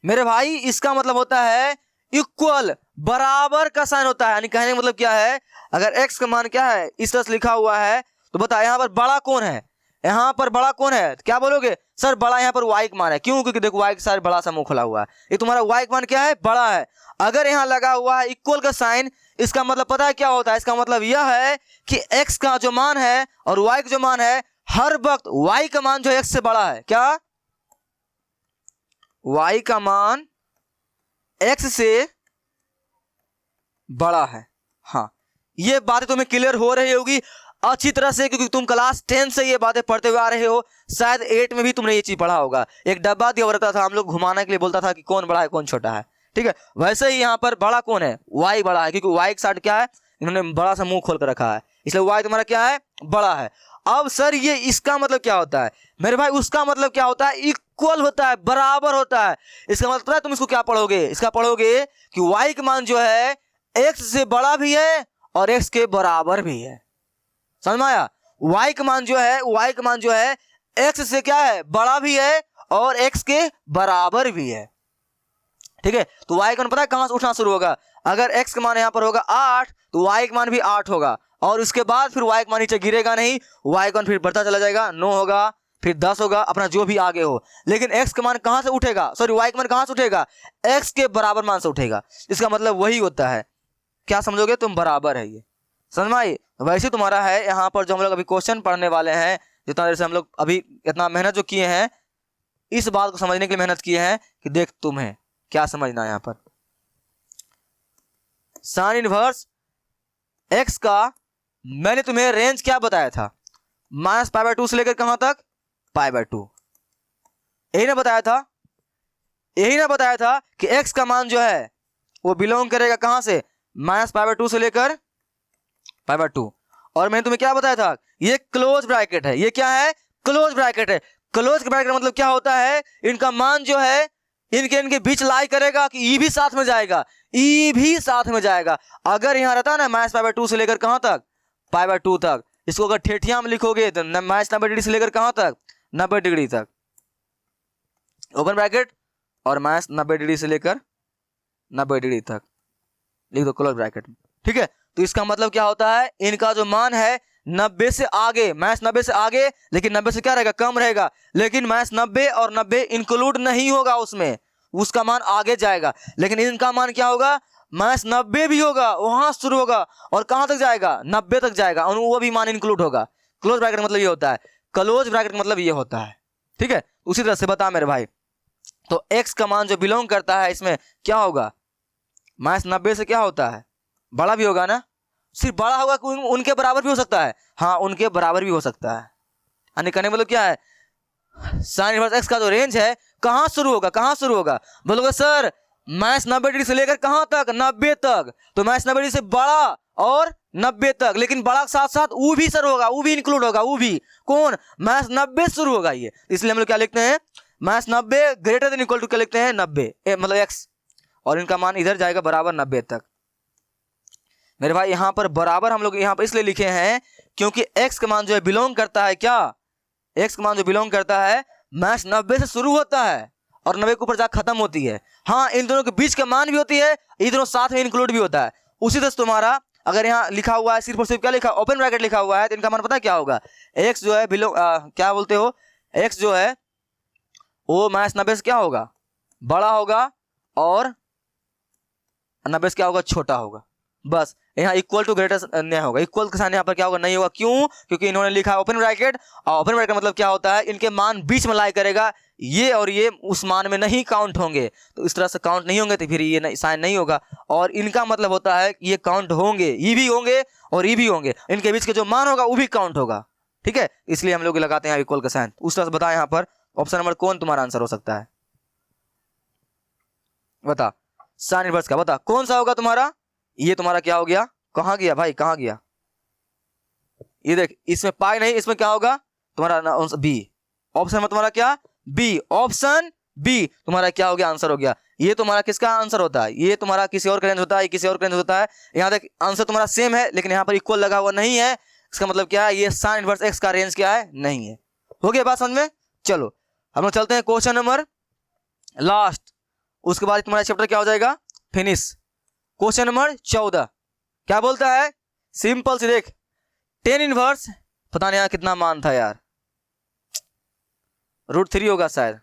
मेरे भाई, इसका मतलब होता है इक्वल, बराबर का साइन होता है, यानी कहने का मतलब क्या है, अगर x का मान क्या है इस तरह से लिखा हुआ है, तो बता यहां पर बड़ा कौन है, यहां पर बड़ा कौन है, क्या बोलोगे सर बड़ा यहाँ पर y का मान है, क्यों, क्योंकि देखो y के साथ बड़ा सा मुंह खुला हुआ है, ये तुम्हारा y का मान क्या है, बड़ा है। अगर यहाँ लगा हुआ है इक्वल का साइन, इसका मतलब पता है क्या होता है, इसका मतलब यह है कि x का जो मान है और y का जो मान है, हर वक्त y का मान जो x से बड़ा है, क्या, y का मान x से बड़ा है। हाँ ये बातें तुम्हें क्लियर हो रही होगी अच्छी तरह से, क्योंकि तुम क्लास 10 से ये बातें पढ़ते हुए आ रहे हो, शायद 8 में भी तुमने ये चीज पढ़ा होगा, एक डब्बा दिया रहता था, हम लोग घुमाने के लिए बोलता था कि कौन बड़ा है कौन छोटा है, ठीक है। वैसे ही यहाँ पर बड़ा कौन है, y बड़ा है, क्योंकि y के साथ क्या है इन्होंने बड़ा सा मुंह खोल कर रखा है, इसलिए y तुम्हारा क्या है, बड़ा है। अब सर ये इसका मतलब क्या होता है मेरे भाई, उसका मतलब क्या होता है, इक्वल होता है, बराबर होता है। इसका मतलब पता है तुम इसको क्या पढ़ोगे, इसका पढ़ोगे कि y का मान जो है x से बड़ा भी है और x के बराबर भी है, समझ में आया। y का मान जो है, y का मान जो है x से क्या है, बड़ा भी है और x के बराबर भी है, ठीक है। तो y का मान पता है कहां से उठना शुरू होगा, अगर x का मान यहां पर होगा 8, तो y का मान भी 8 होगा, और उसके बाद फिर y का मान नीचे गिरेगा नहीं, y का मान फिर बढ़ता चला जाएगा, 9 होगा, फिर 10 होगा, अपना जो भी आगे हो, लेकिन x का मान कहां से उठेगा, सॉरी y का मान कहां से उठेगा, x के बराबर मान से उठेगा। इसका मतलब वही होता है, क्या समझोगे तुम, बराबर है, ये समझ में आई। वैसे तुम्हारा है यहाँ पर जो हम लोग अभी क्वेश्चन पढ़ने वाले हैं, जितना देर से हम लोग अभी इतना मेहनत जो किए हैं, इस बात को समझने के लिए मेहनत किए हैं कि देख तुम्हें क्या समझना है। यहाँ पर साइन इनवर्स x का मैंने तुम्हें रेंज क्या बताया था, -π/2 से लेकर कहां तक, π/2, यही ना बताया था, यही ना बताया था कि x का मान जो है वो बिलोंग करेगा कहां से, -π/2 से लेकर π/2। और मैंने तुम्हें क्या बताया था, ये क्लोज ब्रैकेट है, ये क्या है, क्लोज ब्रैकेट है। क्लोज ब्रैकेट मतलब क्या होता है, इनका मान जो है इनके बीच लाई करेगा कि ई भी साथ में जाएगा, ई भी साथ में जाएगा। अगर यहाँ रहता है ना -π/2 से लेकर कहां तक, π/2 तक, इसको अगर ठेठिया में लिखोगे तो -90 डिग्री से लेकर कहां तक, 90 डिग्री तक, ओपन ब्रैकेट, और -90 डिग्री से लेकर 90 डिग्री तक लिख दो क्लोज ब्रैकेट में, ठीक है। तो इसका मतलब क्या होता है, इनका जो मान है 90 से आगे, -90 से आगे, लेकिन 90 से क्या रहेगा, कम रहेगा, लेकिन -90 और 90 इंक्लूड नहीं होगा उसमें, उसका मान आगे जाएगा, लेकिन इनका मान क्या होगा, -90 भी होगा, वहां शुरू होगा और कहां तक जाएगा, 90 तक जाएगा, और वो भी मान इंक्लूड होगा। क्लोज ब्रैकेट मतलब ये होता है, क्लोज ब्रैकेट मतलब ये होता है, ठीक है। उसी तरह से बता मेरे भाई, तो x का मान जो बिलोंग करता है इसमें क्या होगा, -90 से क्या होता है, बड़ा भी होगा ना। सिर्फ बड़ा होगा कि उनके बराबर भी हो सकता है, हाँ उनके बराबर भी हो सकता है। यानी कहने मतलब क्या है, साइन इनवर्स x का जो रेंज है कहाँ शुरू होगा, कहाँ शुरू होगा, बोलोगे सर -90 से लेकर कहाँ तक, 90 तक। तो -90 से बड़ा और 90 तक, लेकिन बड़ा के साथ साथ ऊ भी सर होगा, ऊ भी इंक्लूड होगा, ऊ भी कौन, -90 से शुरू होगा ये। इसलिए हम लोग क्या लिखते हैं, -90 ग्रेटर देन इक्वल टू क्या लिखते हैं, 90 मतलब x, और इनका मान इधर जाएगा बराबर 90 तक। मेरे भाई यहाँ पर बराबर हम लोग यहाँ पर इसलिए लिखे हैं क्योंकि x का मान जो है बिलोंग करता है क्या, x का मान जो बिलोंग करता है -90 से शुरू होता है और 90 के ऊपर जाकर खत्म होती है। हाँ इन दोनों के बीच का मान भी होती है, ये दोनों साथ में इंक्लूड भी होता है। उसी तरह से तुम्हारा अगर यहाँ लिखा हुआ है सिर्फ और सिर्फ क्या लिखा, ओपन ब्रैकेट लिखा हुआ है, तो इनका मान पता है क्या होगा, x जो है बिलोंग क्या बोलते हो, x जो है वो -90 से क्या होगा, बड़ा होगा और 90 से क्या होगा, छोटा होगा। बस यहाँ इक्वल टू ग्रेटर नहीं होगा, इक्वल के साथ यहाँ पर क्या होगा, नहीं होगा। क्यों, क्योंकि इन्होंने लिखा है ओपन ब्रैकेट, और ओपन ब्रैकेट मतलब क्या होता है, इनके मान बीच में लाई करेगा, ये और ये उस मान में नहीं काउंट होंगे, तो इस तरह से काउंट नहीं होंगे तो फिर ये साइन नहीं होगा। और इनका मतलब होता है ये काउंट होंगे, ये भी होंगे और ये भी होंगे, इनके बीच के जो मान होगा वो भी काउंट होगा। ठीक है, इसलिए हम लोग लगाते हैं इक्वल का साइन। उस तरह से बता, यहाँ पर ऑप्शन नंबर कौन तुम्हारा आंसर हो सकता है, बता साइन इनवर्स का, बता कौन सा होगा तुम्हारा। ये तुम्हारा क्या हो गया, कहाँ गया भाई, कहाँ गया, ये देख इसमें पाई नहीं, इसमें क्या होगा तुम्हारा बी, ऑप्शन में तुम्हारा क्या, बी, ऑप्शन बी तुम्हारा क्या हो गया, आंसर हो गया। ये तुम्हारा किसका आंसर होता है, ये तुम्हारा किसी और का रेंज होता है, किसी और का रेंज होता है। यहाँ देख आंसर तुम्हारा सेम है लेकिन यहाँ पर इक्वल लगा हुआ नहीं है, इसका मतलब क्या है, ये साइन इनवर्स एक्स का रेंज क्या है, नहीं है। हो गया बात समझ में। चलो हम लोग चलते हैं क्वेश्चन नंबर लास्ट, उसके बाद तुम्हारा चैप्टर क्या हो जाएगा, फिनिश। क्वेश्चन नंबर 14 क्या बोलता है, सिंपल से देख, टेन इनवर्स, पता नहीं यहाँ कितना मान था यार, √3 होगा शायद,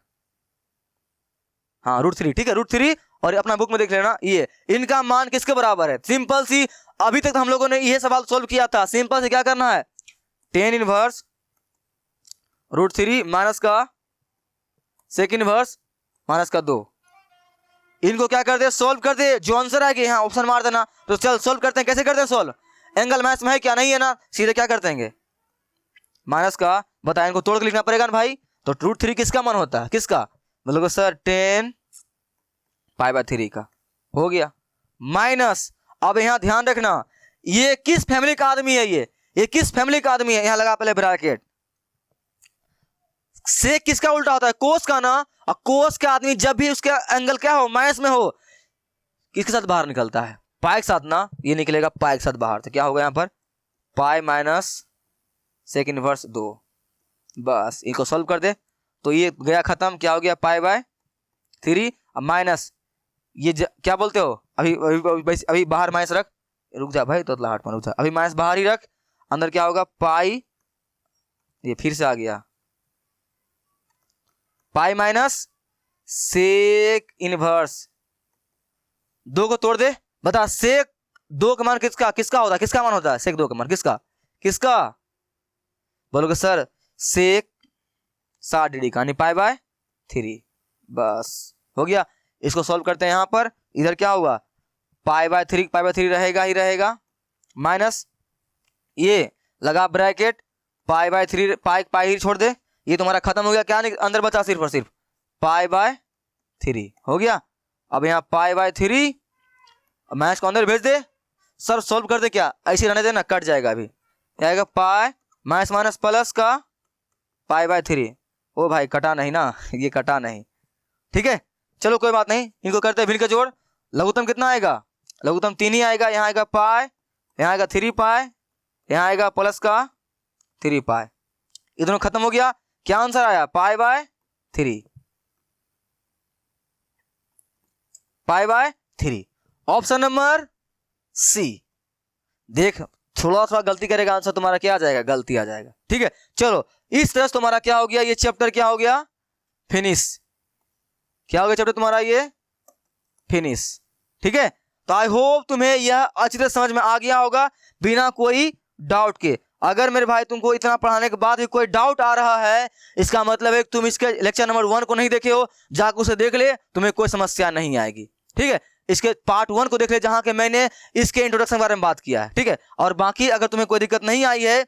हाँ √3, ठीक है √3, और अपना बुक में देख लेना, ये इनका मान किसके बराबर है। सिंपल सी, अभी तक तो हम लोगों ने ये सवाल सोल्व किया था, सिंपल से क्या करना है, टेन इनवर्स √3 माइनस का सेकंड इनवर्स माइनस का 2, इनको क्या कर दे, सोल्व कर दे, जो आंसर आएगा यहाँ ऑप्शन मार देना। तो चल सोल्व करते हैं, कैसे करते हैं सोल्व, एंगल मैथ्स में है क्या, नहीं है ना, सीधे क्या करते हैं, माइनस का, बताए इनको तोड़ के लिखना पड़ेगा ना भाई। तो √3 किसका मान होता है, किसका, मतलब सर 10 π/3 का, हो गया, माइनस, अब यहाँ ध्यान रखना ये किस फैमिली का आदमी है, ये किस फैमिली का आदमी है, यहाँ लगा पहले ब्रैकेट, सेक किसका उल्टा होता है, कोस का ना, और कोस का आदमी जब भी उसका एंगल क्या हो, माइनस में हो, किसके साथ बाहर निकलता है, पाई के साथ ना, ये निकलेगा पाई के साथ बाहर, तो क्या होगा यहाँ पर पाई माइनस सेकंड इनवर्स 2, बस इनको सॉल्व कर दे तो ये गया खत्म, क्या हो गया π/3, माइनस ये क्या बोलते हो, अभी बाहर माइनस रख, रुक जा भाई, तो हट रुक जा, अभी माइनस बाहर ही रख, अंदर क्या होगा पाई, ये फिर से आ गया पाई माइनस सेक इनवर्स 2 को तोड़ दे, बता सेक 2 का मान किसका किसका होता है, किसका मान होता है, सेक 2 का मान किसका किसका, बोलोगे सर सेक 60 डिग्री का, यानी π/3, बस हो गया। इसको सॉल्व करते हैं, यहाँ पर इधर क्या हुआ π/3 रहेगा ही रहेगा, माइनस ये लगा ब्रैकेट π/3, पाई ही छोड़ दे, ये तुम्हारा खत्म हो गया, क्या अंदर बचा सिर्फ और सिर्फ π/3 हो गया। अब यहाँ π/3 मैच को अंदर भेज दे, सर सॉल्व कर दे, क्या ऐसे रहने देना, कट जाएगा, अभी आएगा पाई माइनस माइनस प्लस का π/3, ओ भाई कटा नहीं ना, ये कटा नहीं, ठीक है चलो कोई बात नहीं, इनको करते हैं भिन्न का जोड़, लघुत्तम कितना आएगा, लघुत्तम 3 ही आएगा, यहाँ आएगा पाई, यहाँ आएगा 3 पाई, यहाँ आएगा प्लस का 3 पाई, ये दोनों खत्म हो गया, क्या आंसर आया π/3, π/3, ऑप्शन नंबर सी। देख थोड़ा थोड़ा गलती करेगा आंसर तुम्हारा क्या आ जाएगा, गलती आ जाएगा, ठीक है चलो इस तरह से तुम्हारा क्या हो गया, ये चैप्टर क्या हो गया, फिनिश, क्या हो गया चैप्टर तुम्हारा ये फिनिश, ठीक है। तो आई होप तुम्हें यह अच्छी तरह समझ में आ गया होगा बिना कोई डाउट के। अगर मेरे भाई तुमको इतना पढ़ाने के बाद भी कोई डाउट आ रहा है, इसका मतलब है कि तुम इसके लेक्चर नंबर 1 को नहीं देखे हो, जाकर उसे देख ले, तुम्हें कोई समस्या नहीं आएगी। ठीक है, इसके पार्ट 1 को देख ले, जहां के मैंने इसके इंट्रोडक्शन के बारे में बात किया है। ठीक है, और बाकी अगर तुम्हें कोई दिक्कत नहीं आई है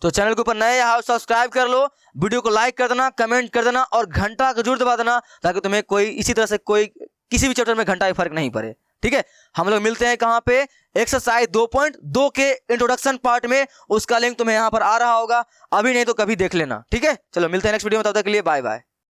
तो चैनल के ऊपर नए आओ, सब्सक्राइब कर लो, वीडियो को लाइक कर देना, कमेंट कर देना और घंटा का जरूर दबा देना, ताकि तुम्हें कोई इसी तरह से कोई किसी भी चैप्टर में घंटा का फर्क नहीं पड़े। ठीक है, हम लोग मिलते हैं कहाँ पे, एक्सरसाइज 2.2 के इंट्रोडक्शन पार्ट में। उसका लिंक तुम्हें यहाँ पर आ रहा होगा, अभी नहीं तो कभी देख लेना। ठीक है, चलो मिलते हैं नेक्स्ट वीडियो में, तब तक के लिए बाय बाय।